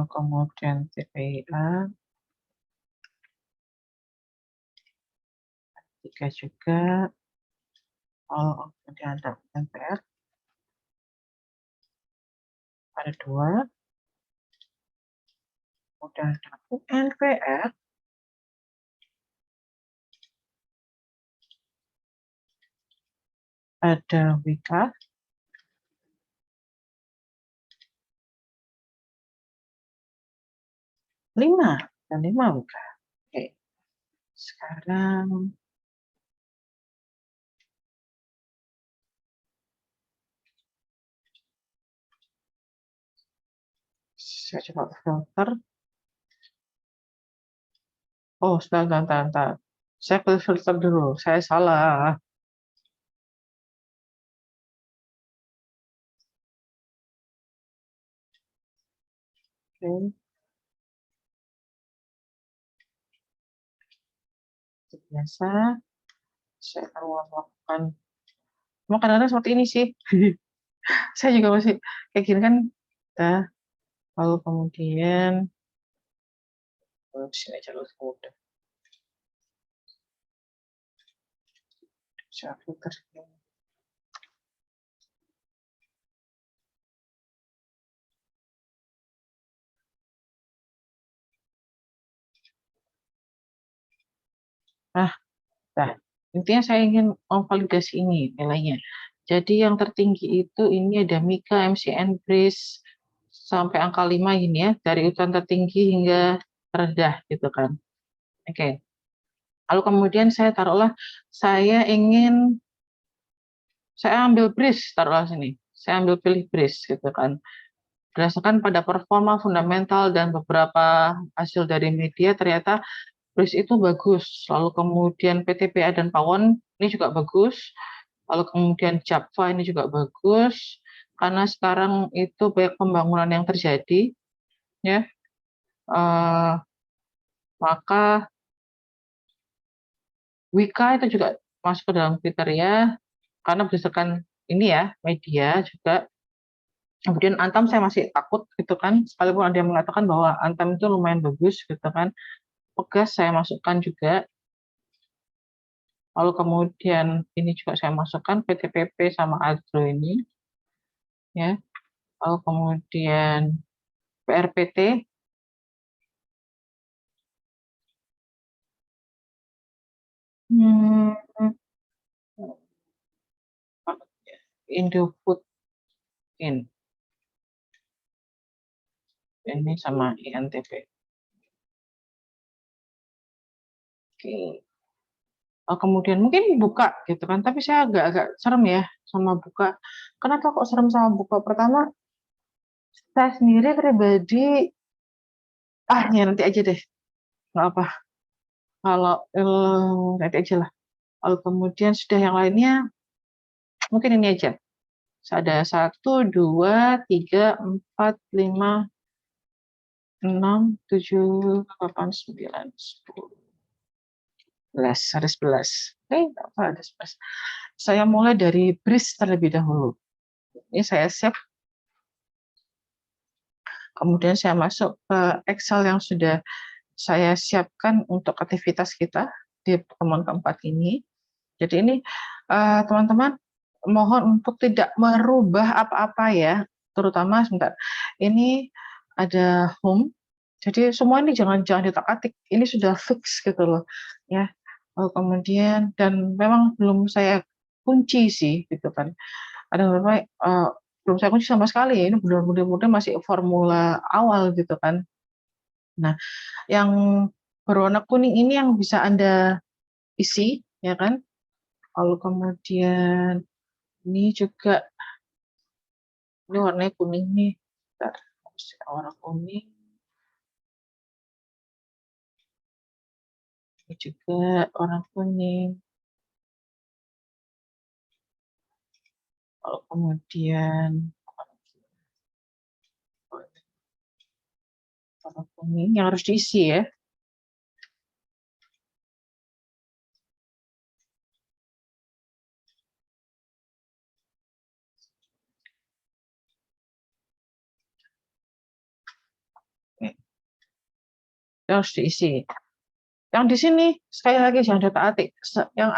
Kemudian TPIA. 3 juga. Kemudian ada NPR. Ada 2. Kemudian ada UNVR. Ada Wika. Lima Wika. Oke. Sekarang saya coba filter. Oh, sebentar. Saya filter dulu. Saya salah. Oke. Seperti biasa, saya akan melakukan. Cuma kadang-kadang seperti ini sih. Saya juga masih kayak gini kan. Kita lalu kemudian di sini aja dulu udah. Saya filter. Nah, intinya saya ingin memvalidasi ini nilainya. Jadi yang tertinggi itu ini ada Mika, MCN, Breeze, sampai angka 5 gini ya, dari urutan tertinggi hingga terendah gitu kan. Oke. Lalu kemudian saya taruhlah, saya ambil Breeze, taruhlah sini. Saya ambil pilih Breeze gitu kan. Berdasarkan pada performa fundamental dan beberapa hasil dari media, ternyata Breeze itu bagus. Lalu kemudian PTPA dan Pawon ini juga bagus. Lalu kemudian Japfa ini juga bagus. Karena sekarang itu banyak pembangunan yang terjadi, ya. Maka Wika itu juga masuk ke dalam kriteria karena berdasarkan ini ya media juga. Kemudian Antam saya masih takut gitu kan, sekalipun ada yang mengatakan bahwa Antam itu lumayan bagus gitu kan. Pegas saya masukkan juga. Lalu kemudian ini juga saya masukkan PTPP sama Agro ini, ya. Lalu kemudian PRPT, Indofood ini sama INTP. Oke. Kemudian mungkin buka gitu kan, tapi saya agak serem ya sama buka. Kenapa kok serem sama buka? Pertama, saya sendiri pribadi, ya nanti aja deh, nggak apa. Kalau nanti aja lah. Lalu kemudian sudah yang lainnya, mungkin ini aja. Ada 1, 2, 3, 4, 5, 6, 7, 8, 9, 10. 11, ada 11. Oke, ada 11. Saya mulai dari Breeze terlebih dahulu. Ini saya save. Kemudian saya masuk ke Excel yang sudah saya siapkan untuk aktivitas kita di pertemuan keempat ini. Jadi ini teman-teman mohon untuk tidak merubah apa-apa ya, terutama sebentar. Ini ada home. Jadi semua ini jangan ditak-atik. Ini sudah fix gitu loh, ya. Kemudian dan memang belum saya kunci sih gitu kan. Ada beberapa belum saya kunci sama sekali. Ini benar-benar masih formula awal gitu kan. Nah, yang berwarna kuning ini yang bisa Anda isi, ya kan? Lalu kemudian ini juga, ini warnanya kuning nih. Bentar, warna kuning. Ini juga warna kuning. Lalu kemudian warna kuning yang harus diisi ya. Harus diisi. Yang di sini sekali lagi jangan ditaati. Yang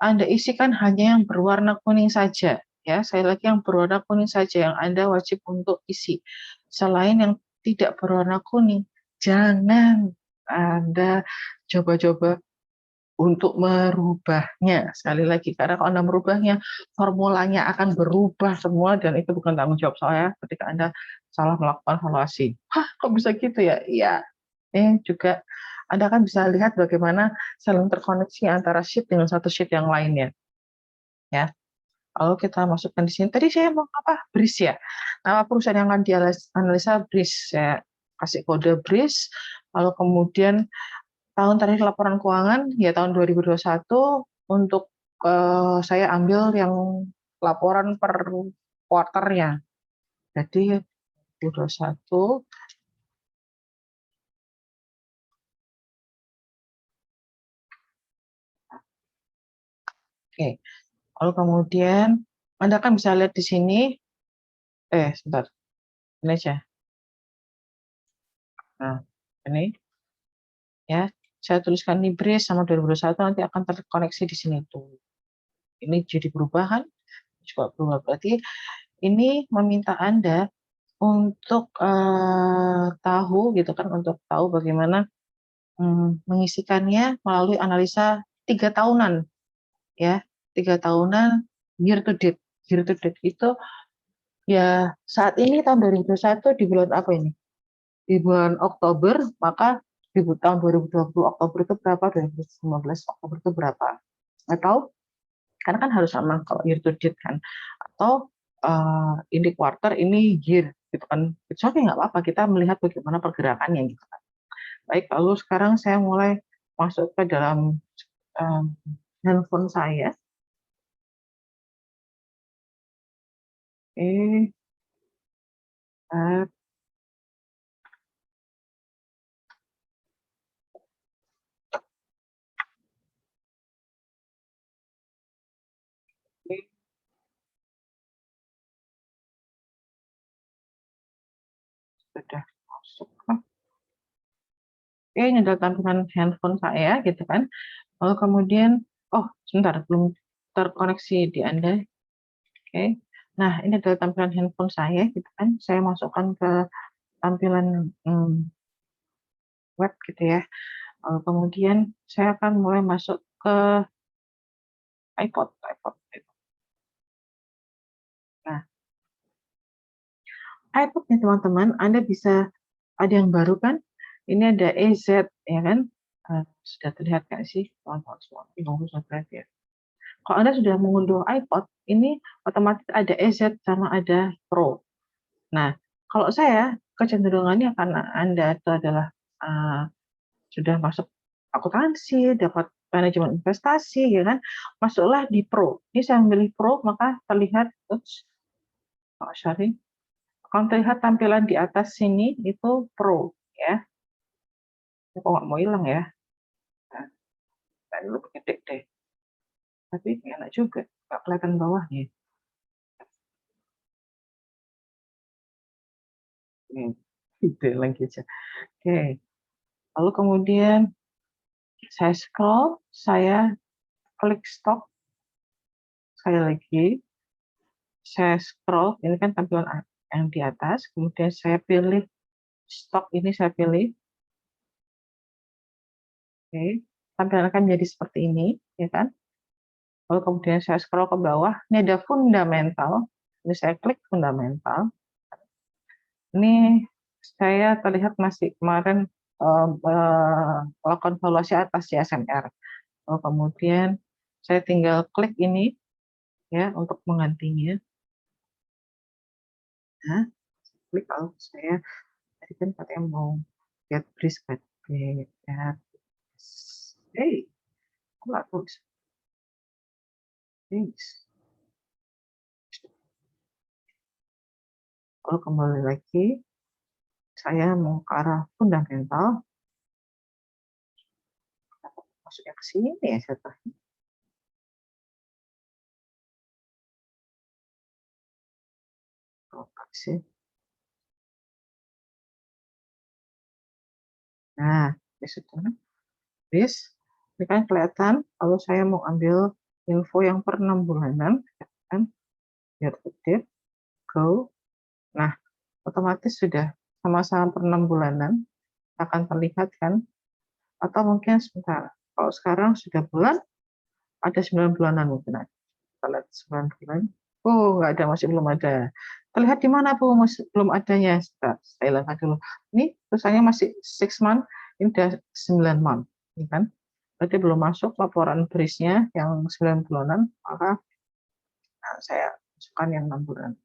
Anda isikan hanya yang berwarna kuning saja, Ya, saya lagi yang berwarna kuning saja yang Anda wajib untuk isi. Selain yang tidak berwarna kuning, jangan Anda coba-coba untuk merubahnya. Sekali lagi, karena kalau Anda merubahnya, formulanya akan berubah semua dan itu bukan tanggung jawab saya ketika Anda salah melakukan valuasi. Hah, kok bisa gitu ya? Iya. Ini juga Anda kan bisa lihat bagaimana saling terkoneksi antara sheet dengan satu sheet yang lainnya. Ya. Lalu kita masukkan di sini. Tadi saya mau apa? BRIS ya. Nama perusahaan yang akan dianalisa BRIS. Saya kasih kode BRIS. Lalu kemudian tahun terakhir laporan keuangan ya tahun 2021 untuk saya ambil yang laporan per kuarternya. Jadi 2021 oke. Lalu kemudian Anda kan bisa lihat di sini sebentar. Ini aja. Nah, ini ya. Saya tuliskan ini BRIS sama 2021 nanti akan terkoneksi di sini tuh. Ini jadi perubahan juga berubah. Berarti ini meminta Anda untuk tahu gitu kan, untuk tahu bagaimana mengisikannya melalui analisa 3 tahunan ya, 3 tahunan year to date. Year to date itu ya saat ini tahun 2021 di bulan apa ini? Di bulan Oktober, maka di tahun 2020 Oktober itu berapa, 2019 Oktober itu berapa? Atau karena kan harus sama kalau year to date kan, atau ini quarter, ini year gitu kan. It's okay, nggak apa-apa, kita melihat bagaimana pergerakannya gitu kan. Baik, lalu sekarang saya mulai masuk ke dalam handphone saya. Oke, sudah masuk. Oke, ini adalah tampilan handphone saya gitu kan. Lalu kemudian, oh sebentar, belum terkoneksi di Anda. Oke, nah ini adalah tampilan handphone saya gitu kan. Saya masukkan ke tampilan web gitu ya. Lalu kemudian saya akan mulai masuk ke iPod. Nah, iPod nih teman-teman, Anda bisa ada yang baru kan? Ini ada EZ ya kan? Sudah terlihat nggak sih teman-teman semua? Ya. Kalau Anda sudah mengunduh iPod, ini otomatis ada EZ sama ada Pro. Nah, kalau saya kecenderungannya karena Anda itu adalah sudah masuk akuntansi, dapat manajemen investasi, ya kan? Masuklah di Pro. Ini saya memilih Pro, maka terlihat, sorry, kalau terlihat tampilan di atas sini itu Pro, ya. Kok nggak mau hilang ya? Nah, dulu gede deh. Tapi enak juga, nggak kelihatan bawahnya. Gede lagi aja. Oke. Lalu kemudian saya scroll, saya klik stop, sekali lagi, saya scroll, ini kan tampilan yang di atas, kemudian saya pilih stop, ini saya pilih, oke, tampilan akan menjadi seperti ini, ya kan? Lalu kemudian saya scroll ke bawah, ini ada fundamental, ini saya klik fundamental, ini saya terlihat masih kemarin melakukan valuasi atas CSMR. Lalu kemudian saya tinggal klik ini, ya, untuk menggantinya. Nah, klik, kalau saya tadi kan katanya mau get bris kan, get hey, kok nggak tulis bris. Lalu kembali lagi, saya mau ke arah fundamental, masuknya ke sini ya saya sih. Nah, di situ bris, ini kan kelihatan kalau saya mau ambil info yang per 6 bulanan, kan? year to date, go. Nah, otomatis sudah sama-sama per 6 bulanan akan terlihat kan, atau mungkin sebentar, kalau sekarang sudah bulan, ada 9 bulanan mungkin ada. Kita lihat 9 bulan. Oh, nggak ada, masih belum ada. Terlihat di mana Bu masih belum adanya? Saya lihat dulu. Ini tulisannya masih 6 month, ini udah 9 month, ini kan? Berarti belum masuk laporan berisnya yang 9 bulanan, maka saya masukkan yang 6 bulan.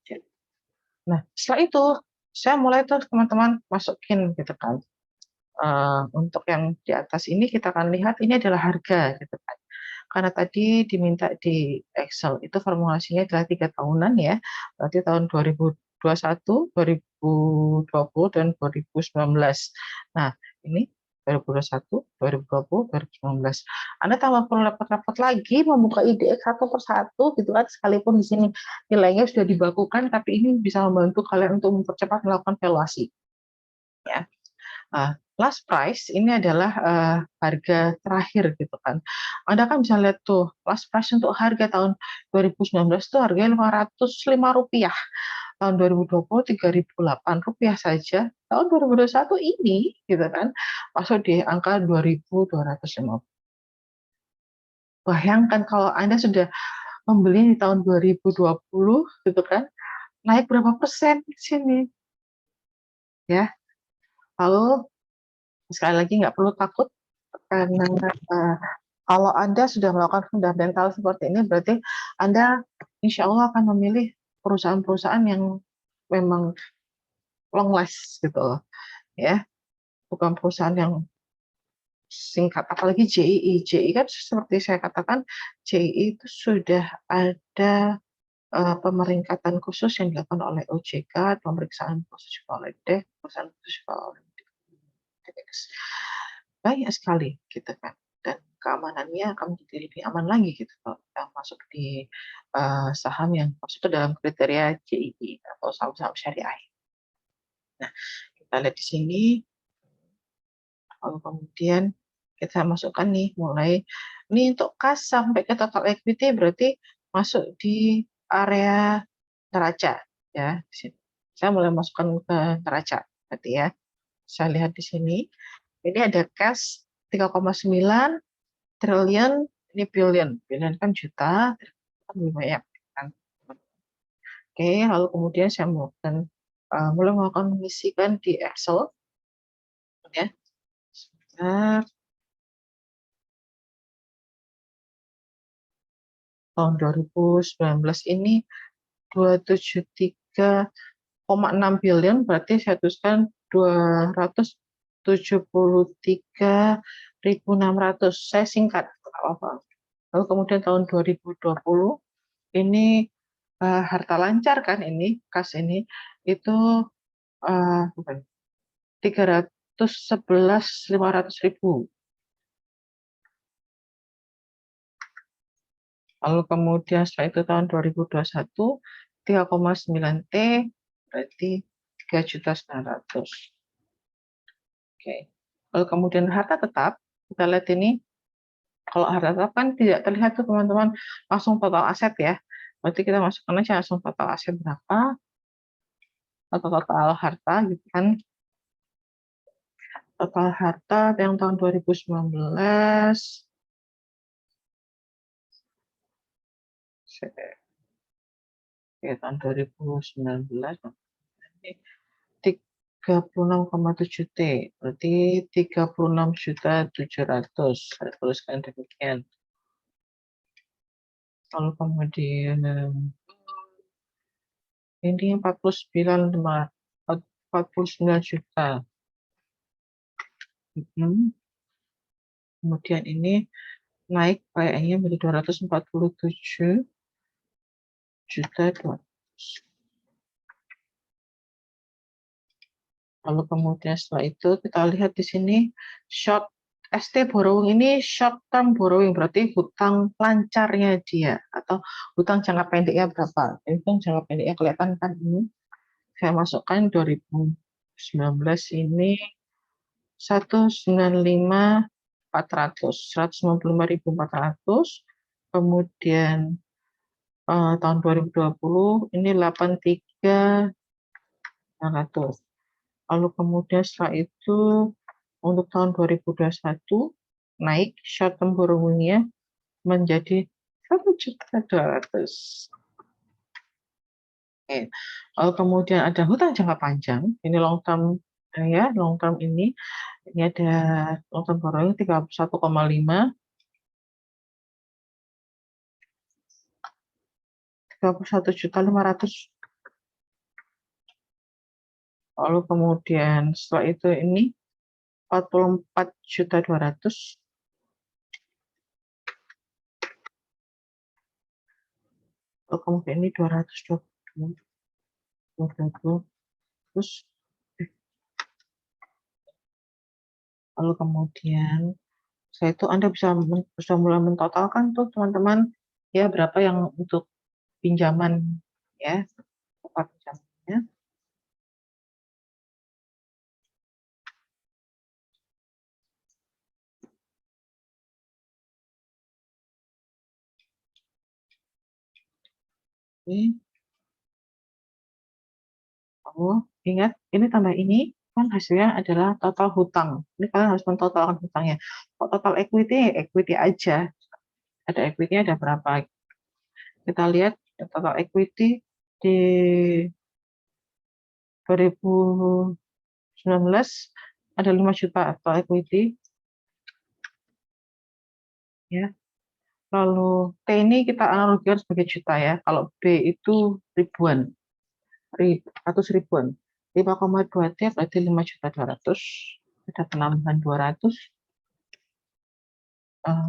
Nah, setelah itu saya mulai tuh teman-teman masukin gitu kan. Untuk yang di atas ini kita akan lihat ini adalah harga gitu kan. Karena tadi diminta di Excel itu formulasinya adalah 3 tahunan ya. Berarti tahun 2021, 2020 dan 2019. Nah, ini 2021, 2020, 2019. Anda tambah perlu rapat-rapat lagi membuka IDX satu persatu gitu kan, sekalipun di sini nilainya sudah dibakukan, tapi ini bisa membantu kalian untuk mempercepat melakukan valuasi. Ya. Last price ini adalah harga terakhir gitu kan. Anda kan bisa lihat tuh, last price untuk harga tahun 2019 itu harganya Rp505. Tahun 2020 Rp3.008 saja. Tahun 2021 ini gitu kan masuk di angka 2.250. Bayangkan kalau Anda sudah membeli di tahun 2020 gitu kan, naik berapa persen di sini? Ya. Lalu sekali lagi nggak perlu takut karena kalau Anda sudah melakukan fundamental seperti ini, berarti Anda insya Allah akan memilih perusahaan-perusahaan yang memang long last gitu loh, ya, bukan perusahaan yang singkat, apalagi JII. JII kan seperti saya katakan, JII itu sudah ada pemeringkatan khusus yang dilakukan oleh OJK, pemeriksaan khusus juga oleh DEK, pemeriksaan khusus juga oleh DX. Banyak sekali gitu kan, dan keamanannya akan menjadi lebih aman lagi gitu kalau kita masuk di saham yang masuk ke dalam kriteria JII atau saham-saham syariah. Nah, kita lihat di sini, lalu kemudian kita masukkan nih mulai ini untuk kas sampai ke total equity berarti masuk di area neraca ya. Di sini saya mulai masukkan ke neraca berarti ya. Saya lihat di sini ini ada cash 3,9 triliun, ini billion kan juta, kan lebih banyak kan. Oke, lalu kemudian saya mulai melakukan mengisikan di Excel ya. Sebentar. Tahun 2019 ini 273,6 billion, berarti saya tuliskan 273.600. Saya singkat apa. Lalu kemudian tahun 2020 ini harta lancar kan, ini kas ini itu 311.500.000. Lalu kemudian setelah itu tahun 2021 3,9 T berarti 3.900.000. Oke. Lalu kemudian harta tetap, kita lihat ini, kalau harta tetap kan tidak terlihat tuh teman-teman langsung total aset ya. Berarti kita masukkan aja langsung total aset berapa atau total harta gitu kan. Total harta yang tahun 2019 ya, tahun 2019 36,7 T, berarti 36.700.000. Saya tuliskan demikian. Lalu kemudian ini 49 juta. Kemudian ini naik kayaknya menjadi 247.200.000. Lalu kemudian setelah itu kita lihat di sini short ST borrowing ini short term borrowing, berarti hutang lancarnya dia atau hutang jangka pendeknya berapa. Itu jangka pendeknya kelihatan kan ini. Saya masukkan 2019 ini 195.400, 195.400. Kemudian tahun 2020 ini 83.900. Lalu kemudian setelah itu untuk tahun 2021 naik short term borrowing-nya menjadi 1.200.000. Oke. Lalu kemudian ada hutang jangka panjang, ini long term ya, long term ini ada long term borrowing 31,5, 31.500.000. Lalu kemudian setelah itu ini 44.200.000. Lalu kemudian ini 220. Terus lalu kemudian setelah itu Anda bisa mulai mentotalkan tuh teman-teman ya berapa yang untuk pinjaman ya, total pinjamannya. Oke. Oh, ingat ini tambah ini kan hasilnya adalah total hutang. Ini kalian harus mentotalkan hutangnya. Kok total equity aja. Ada equity-nya ada berapa? Kita lihat total equity di 2019 ada 5 juta total equity ya. Lalu T ini kita analogikan sebagai juta ya. Kalau B itu ribuan, ratus ribuan. 5,2 T berarti 5.200.000. Ada penambahan 200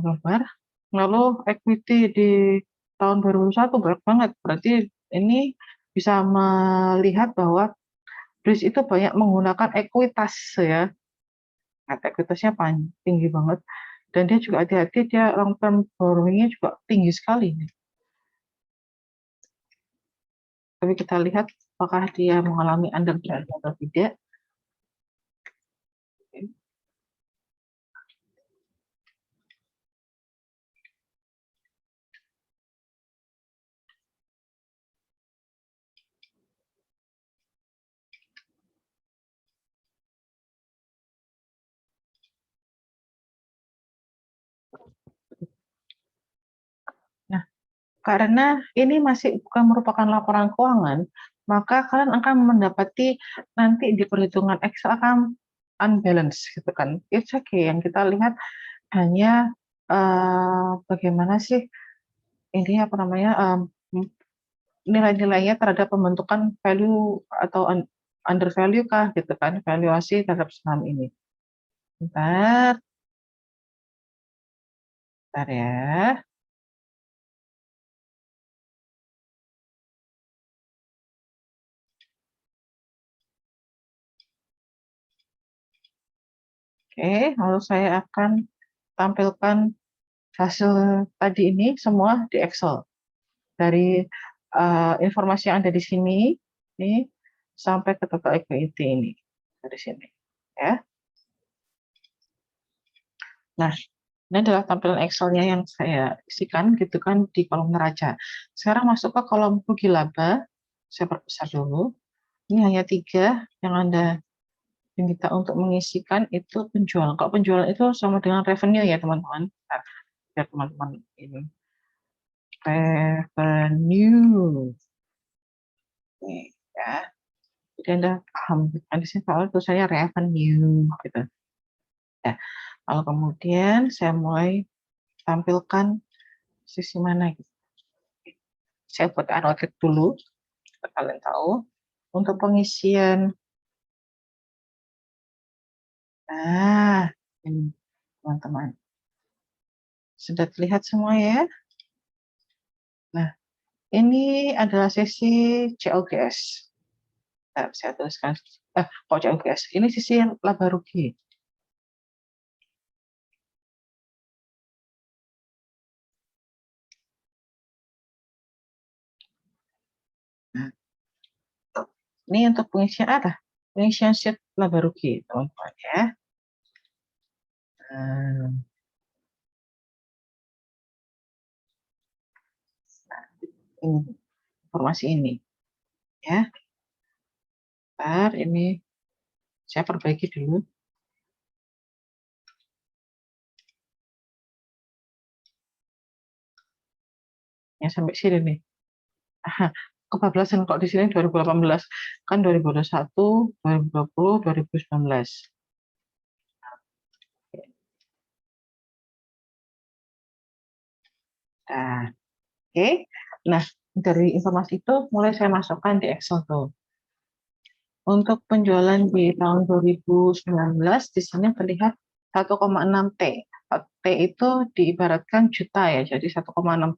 lembar. Lalu equity di tahun 2001 banyak banget. Berarti ini bisa melihat bahwa BRIS itu banyak menggunakan ekuitas ya. Nah, ekuitasnya tinggi banget. Dan dia juga hati-hati, dia long term borrowing-nya juga tinggi sekali. Tapi kita lihat apakah dia mengalami underdraft atau tidak. Nah, karena ini masih bukan merupakan laporan keuangan, maka kalian akan mendapati nanti di perhitungan Excel akan unbalance gitu kan. It's okay. Yang kita lihat hanya bagaimana sih ini apa namanya nilai-nilainya terhadap pembentukan value atau under value kah gitu kan, valuasi terhadap saham ini. Bentar, bentar ya. Oke, lalu saya akan tampilkan hasil tadi ini semua di Excel. Dari informasi yang ada di sini, ini sampai ke total equity ini dari sini, ya. Nah, ini adalah tampilan Excel-nya yang saya isikan gitu kan di kolom neraca. Sekarang masuk ke kolom rugi laba, saya perbesar dulu. Ini hanya 3 yang Anda diminta untuk mengisikan itu penjualan. Kalau penjualan itu sama dengan revenue ya teman-teman. Nah, biar teman-teman ini revenue. Nih, ya. Jadi Anda paham, di sini soalnya tulisannya revenue gitu. Ya. Lalu kemudian saya mulai tampilkan sisi mana gitu. Saya buat annotate dulu, kalian tahu. Untuk pengisian, nah ini teman-teman. Sudah terlihat semua ya? Nah, ini adalah sesi COGS. Nah, saya tuliskan, kok COGS? Ini sisi laba rugi. Nah, ini untuk pengisian apa? Pengisian sheet laba rugi, teman-teman ya. ini informasi ini ya. Bentar, ini saya perbaiki dulu. Ya sampai sini nih. Aha, kebablasan kok di sini 2018 kan 2021, 2020, 2019. Nah, oke. Nah, dari informasi itu mulai saya masukkan di Excel tuh. Untuk penjualan di tahun 2019 di sini terlihat 1,6 T. T itu diibaratkan juta ya, jadi 1,6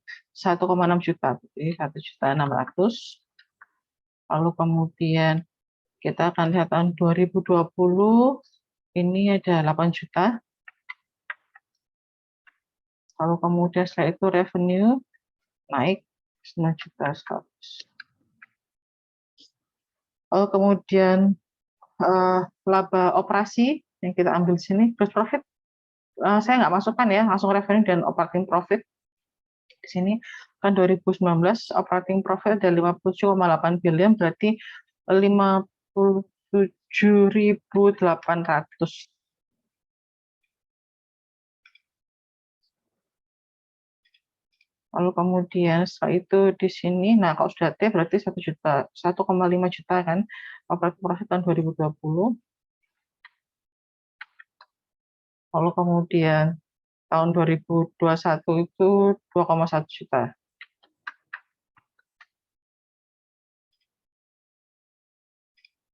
juta, jadi 1.600.000. Lalu kemudian kita akan lihat tahun 2020 ini ada 8 juta. Lalu kemudian setelah itu revenue naik 9 juta 100. Lalu kemudian laba operasi yang kita ambil di sini, gross profit saya nggak masukkan ya, langsung revenue dan operating profit. Di sini kan 2019 operating profit ada 57,8 billion, berarti 57.800. Lalu kemudian setelah itu di sini, nah kalau sudah T berarti 1 juta, 1,5 juta kan operating profit tahun 2020. Lalu kemudian tahun 2021 itu 2,1 juta.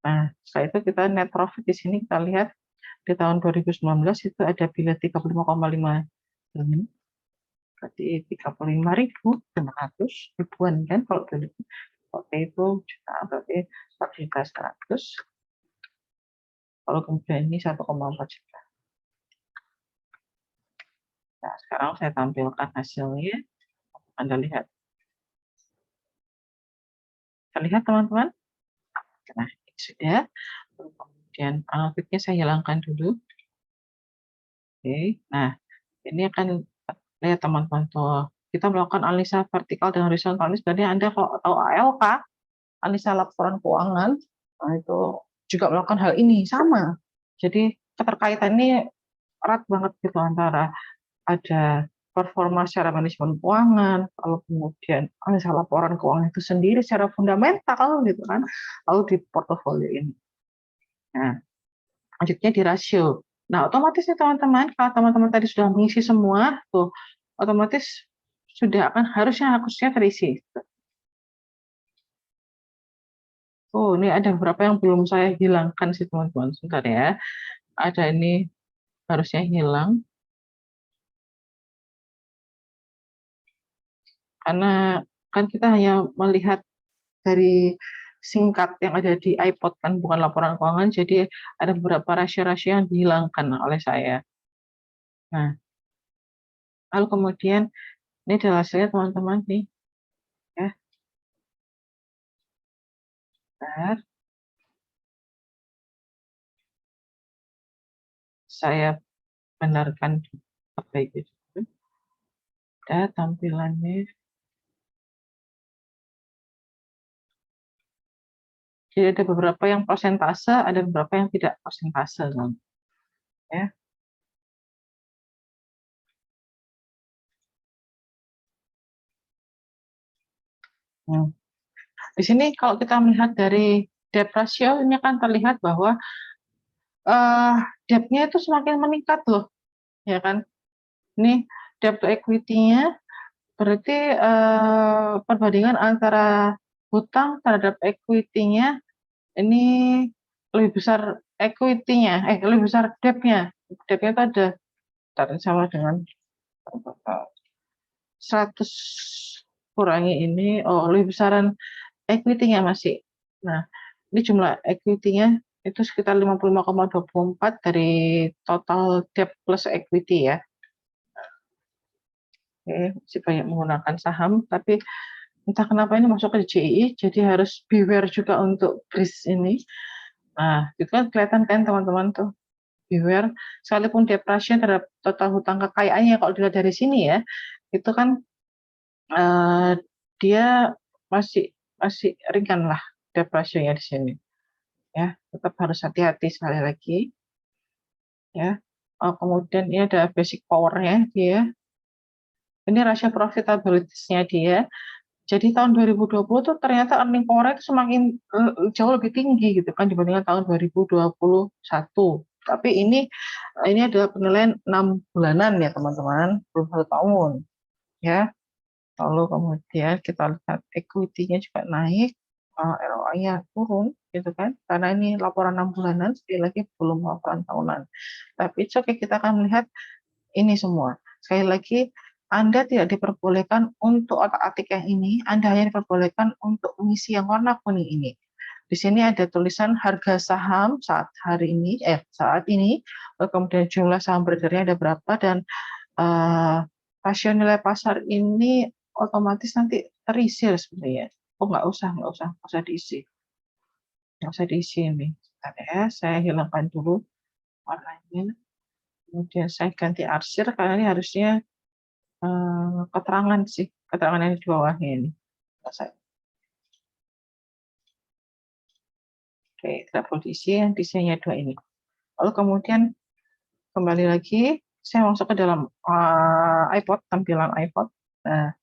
Nah, setelah itu kita net profit di sini kita lihat di tahun 2019 itu ada bila 35,5 triliun. Berarti 35.500 ribuan kan kalau dulu. Oke itu juta berarti 4.100.000. Kalau kemudian ini 1,4 juta. Nah, sekarang saya tampilkan hasilnya. Anda lihat. Terlihat teman-teman? Nah, ini sudah. Kemudian analytics-nya saya hilangkan dulu. Oke, nah ini akan lihat teman-teman tuh. Kita melakukan analisa vertikal dan horizontal. Jadi Anda kalau tahu ALK, analisa laporan keuangan, nah itu juga melakukan hal ini sama. Jadi keterkaitan ini erat banget gitu antara ada performa secara manajemen keuangan, lalu kemudian analisa laporan keuangan itu sendiri secara fundamental gitu kan, lalu di portofolio ini. Nah, lanjutnya di rasio. Nah, otomatis nih teman-teman, kalau teman-teman tadi sudah mengisi semua, tuh otomatis sudah akan harusnya terisi. Oh, ini ada beberapa yang belum saya hilangkan sih teman-teman. Sebentar ya. Ada ini harusnya hilang. Karena kan kita hanya melihat dari singkat yang ada di iPod kan, bukan laporan keuangan. Jadi ada beberapa rasio-rasio yang dihilangkan oleh saya. Nah, lalu kemudian ini adalah hasilnya teman-teman nih. Ya, bentar. Saya benarkan perbaiki dulu. Dan tampilannya. Jadi ada beberapa yang persentase, ada beberapa yang tidak persentase kan. Ya. Hmm. Di sini kalau kita melihat dari debt ratio ini kan terlihat bahwa debt-nya itu semakin meningkat loh, ya kan? Ini debt to equity-nya berarti perbandingan antara hutang terhadap equity-nya ini lebih besar equity-nya, lebih besar debt-nya. Debt-nya itu ada sama dengan 100 kurangi ini, lebih besaran equity-nya masih. Nah, ini jumlah equity-nya itu sekitar 55,24 dari total debt plus equity ya. Oke, masih banyak menggunakan saham, tapi entah kenapa ini masuk ke JII, jadi harus beware juga untuk BRIS ini. Nah, itu kan kelihatan kan teman-teman tuh, beware. Sekalipun debt ratio terhadap total hutang kekayaannya, kalau dilihat dari sini ya, itu kan dia masih masih ringan lah debt ratio-nya di sini. Ya, tetap harus hati-hati sekali lagi. Ya. Kemudian ini ada basic power-nya dia. Ini rasio profitability-nya dia. Jadi tahun 2020 tuh ternyata earning power itu semakin jauh lebih tinggi gitu kan dibandingkan tahun 2021. Tapi ini adalah penilaian 6 bulanan ya teman-teman, belum 1 tahun ya. Lalu kemudian kita lihat equity-nya juga naik, ROI-nya turun gitu kan, karena ini laporan 6 bulanan, sekali lagi belum laporan tahunan. Tapi oke, kita akan melihat ini semua. Sekali lagi, Anda tidak diperbolehkan untuk otak-atik yang ini, Anda hanya diperbolehkan untuk mengisi yang warna kuning ini. Di sini ada tulisan harga saham saat ini, kemudian jumlah saham beredarnya ada berapa, dan rasio nilai pasar ini otomatis nanti terisi sebenarnya. Nggak usah diisi. Nggak usah diisi ini. Bentar ya, saya hilangkan dulu warnanya. Kemudian saya ganti arsir karena ini harusnya keterangan sih, keterangan yang di bawahnya ini. Oke, tidak perlu diisi, yang diisinya 2 ini. Lalu kemudian kembali lagi, saya masuk ke dalam iPod, tampilan iPod. Nah,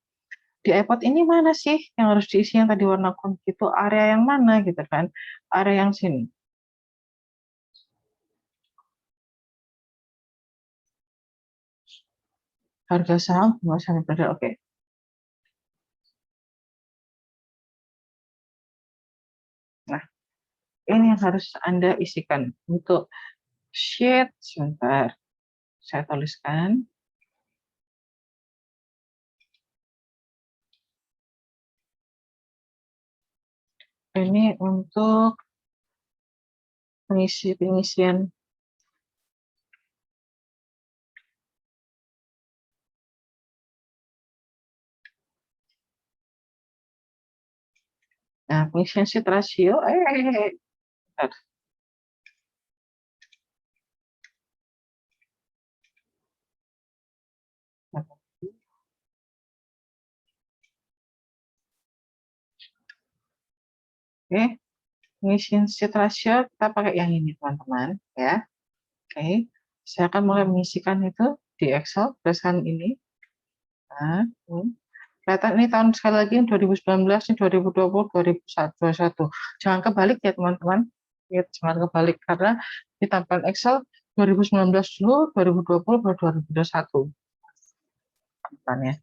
di iPod ini mana sih yang harus diisi yang tadi warna kuning itu, area yang mana gitu kan? Area yang sini. Harga saham, saham beredar, oke. Nah, ini yang harus Anda isikan untuk sheet. Sebentar, saya tuliskan. Ini untuk pengisian. Nah, pengisian sheet rasio. Oke, pengisian sheet rasio kita pakai yang ini teman-teman ya. Oke, saya akan mulai mengisikan itu di Excel berdasarkan ini. Nah, kelihatan ini tahun sekali lagi 2019, ini 2020, 2021. Jangan kebalik ya teman-teman. Ya, jangan kebalik karena di tampilan Excel 2019 dulu, 2020 baru 2021. Tampilannya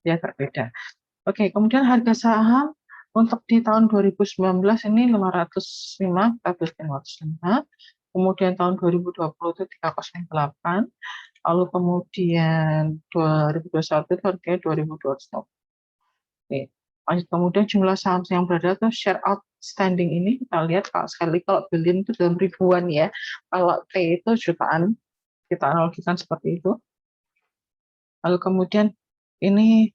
ya berbeda. Oke, kemudian harga saham untuk di tahun 2019 ini 505, 505. Kemudian tahun 2020 itu 308. Lalu kemudian 2021 itu harganya 2.200. Oke. Lanjut, kemudian jumlah saham yang berada atau share outstanding ini kita lihat kalau billion itu dalam ribuan ya. Kalau T itu jutaan, kita analogikan seperti itu. Lalu kemudian ini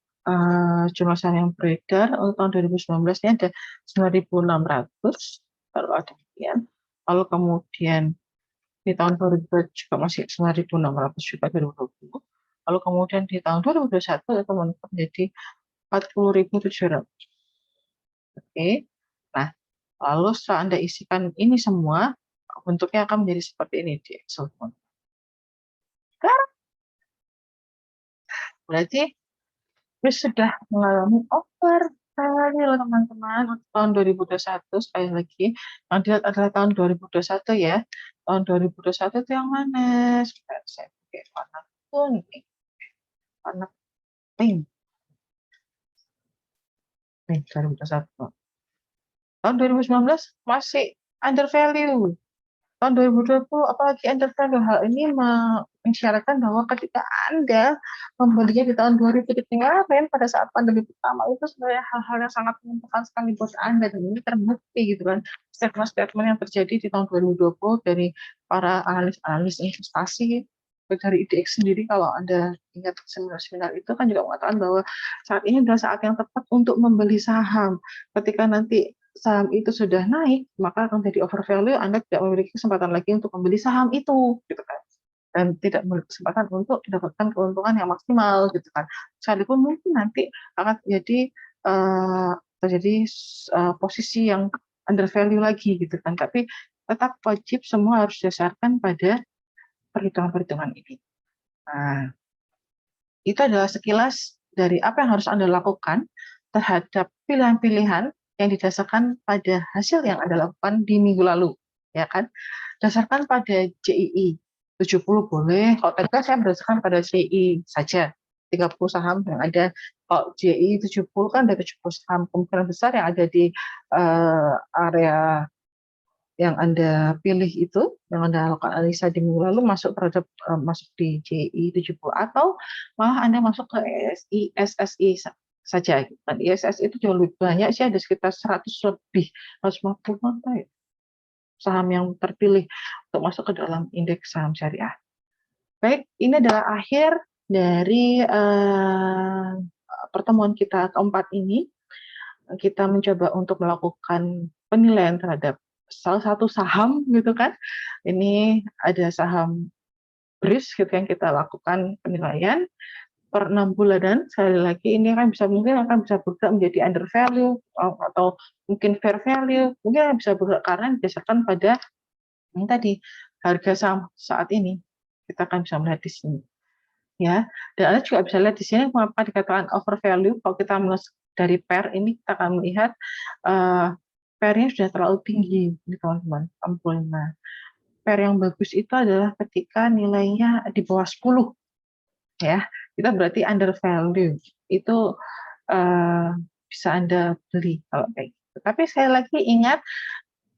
jumlah saham yang beredar untuk tahun 2019 ini ada 9.600, baru ada sekian. Lalu kemudian di tahun 2020 juga masih 9.600 juga 2020. Lalu kemudian di tahun 2021 itu menjadi 40.700. Oke. Nah, lalu setelah Anda isikan ini semua, bentuknya akan menjadi seperti ini di Excel. Berarti sudah mengalami over kali loh teman-teman untuk tahun 2021. Sekali lagi yang dilihat adalah tahun 2021 ya. Tahun 2021 itu yang mana? Sebentar, saya pakai warna kuning, warna pink. Nih, 2021. Tahun 2019 masih under value. Tahun 2020 apalagi under value. Hal ini mengisyaratkan bahwa ketika Anda membelinya di tahun 2000 kemarin pada saat pandemi pertama itu sebenarnya hal-hal yang sangat menentukan sekali buat Anda, dan ini terbukti gitu kan, statement-statement yang terjadi di tahun 2020 dari para analis investasi, dari IDX sendiri. Kalau Anda ingat seminar-seminar itu kan juga mengatakan bahwa saat ini adalah saat yang tepat untuk membeli saham. Ketika nanti saham itu sudah naik, maka akan jadi overvalue, Anda tidak memiliki kesempatan lagi untuk membeli saham itu, gitu kan. Dan tidak memiliki kesempatan untuk mendapatkan keuntungan yang maksimal, gitu kan. Sekalipun mungkin nanti akan jadi terjadi posisi yang under value lagi gitu kan, tapi tetap wajib semua harus didasarkan pada perhitungan-perhitungan ini. Nah, itu adalah sekilas dari apa yang harus Anda lakukan terhadap pilihan-pilihan yang didasarkan pada hasil yang Anda lakukan di minggu lalu, ya kan? Dasarkan pada JII 70 boleh, kalau tadi kan saya berdasarkan pada JII saja, 30 saham yang ada. Kalau JII 70 kan ada 70 saham, kemungkinan besar yang ada di area yang Anda pilih itu, yang Anda lakukan analisa di minggu lalu masuk terhadap masuk di JI 70, atau malah Anda masuk ke ESI, SSI saja. Dan ISSI itu jauh lebih banyak sih, ada sekitar 100 lebih, 150 apa ya, saham yang terpilih untuk masuk ke dalam indeks saham syariah. Baik, ini adalah akhir dari pertemuan kita keempat ini. Kita mencoba untuk melakukan penilaian terhadap salah satu saham gitu kan. Ini ada saham BRIS gitu yang kita lakukan penilaian per 6 bulanan. Sekali lagi ini kan mungkin akan bisa bergerak menjadi under value atau mungkin fair value, mungkin bisa bergerak karena berdasarkan pada yang tadi harga saham saat ini. Kita akan bisa melihat di sini. Ya, dan Anda juga bisa lihat di sini mengapa dikatakan over value. Kalau kita melihat dari pair ini, kita akan melihat pairnya sudah terlalu tinggi, teman-teman, 65. Pair yang bagus itu adalah ketika nilainya di bawah 10, ya. Kita berarti under value. Itu bisa Anda beli kalau kayak gitu. Tapi sekali lagi ingat,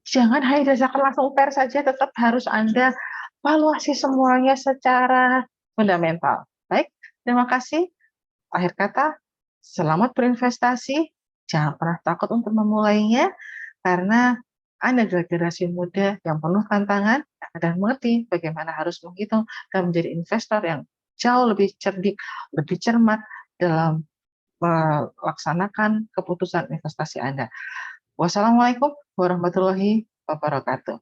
jangan hanya dasarkan langsung pair saja, tetap harus Anda valuasi semuanya secara fundamental. Baik, terima kasih. Akhir kata, selamat berinvestasi. Jangan pernah takut untuk memulainya, karena Anda adalah generasi muda yang penuh tantangan dan mengerti bagaimana harus menghitung dan menjadi investor yang jauh lebih cerdik, lebih cermat dalam melaksanakan keputusan investasi Anda. Wassalamualaikum warahmatullahi wabarakatuh.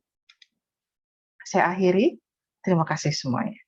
Saya akhiri. Terima kasih semuanya.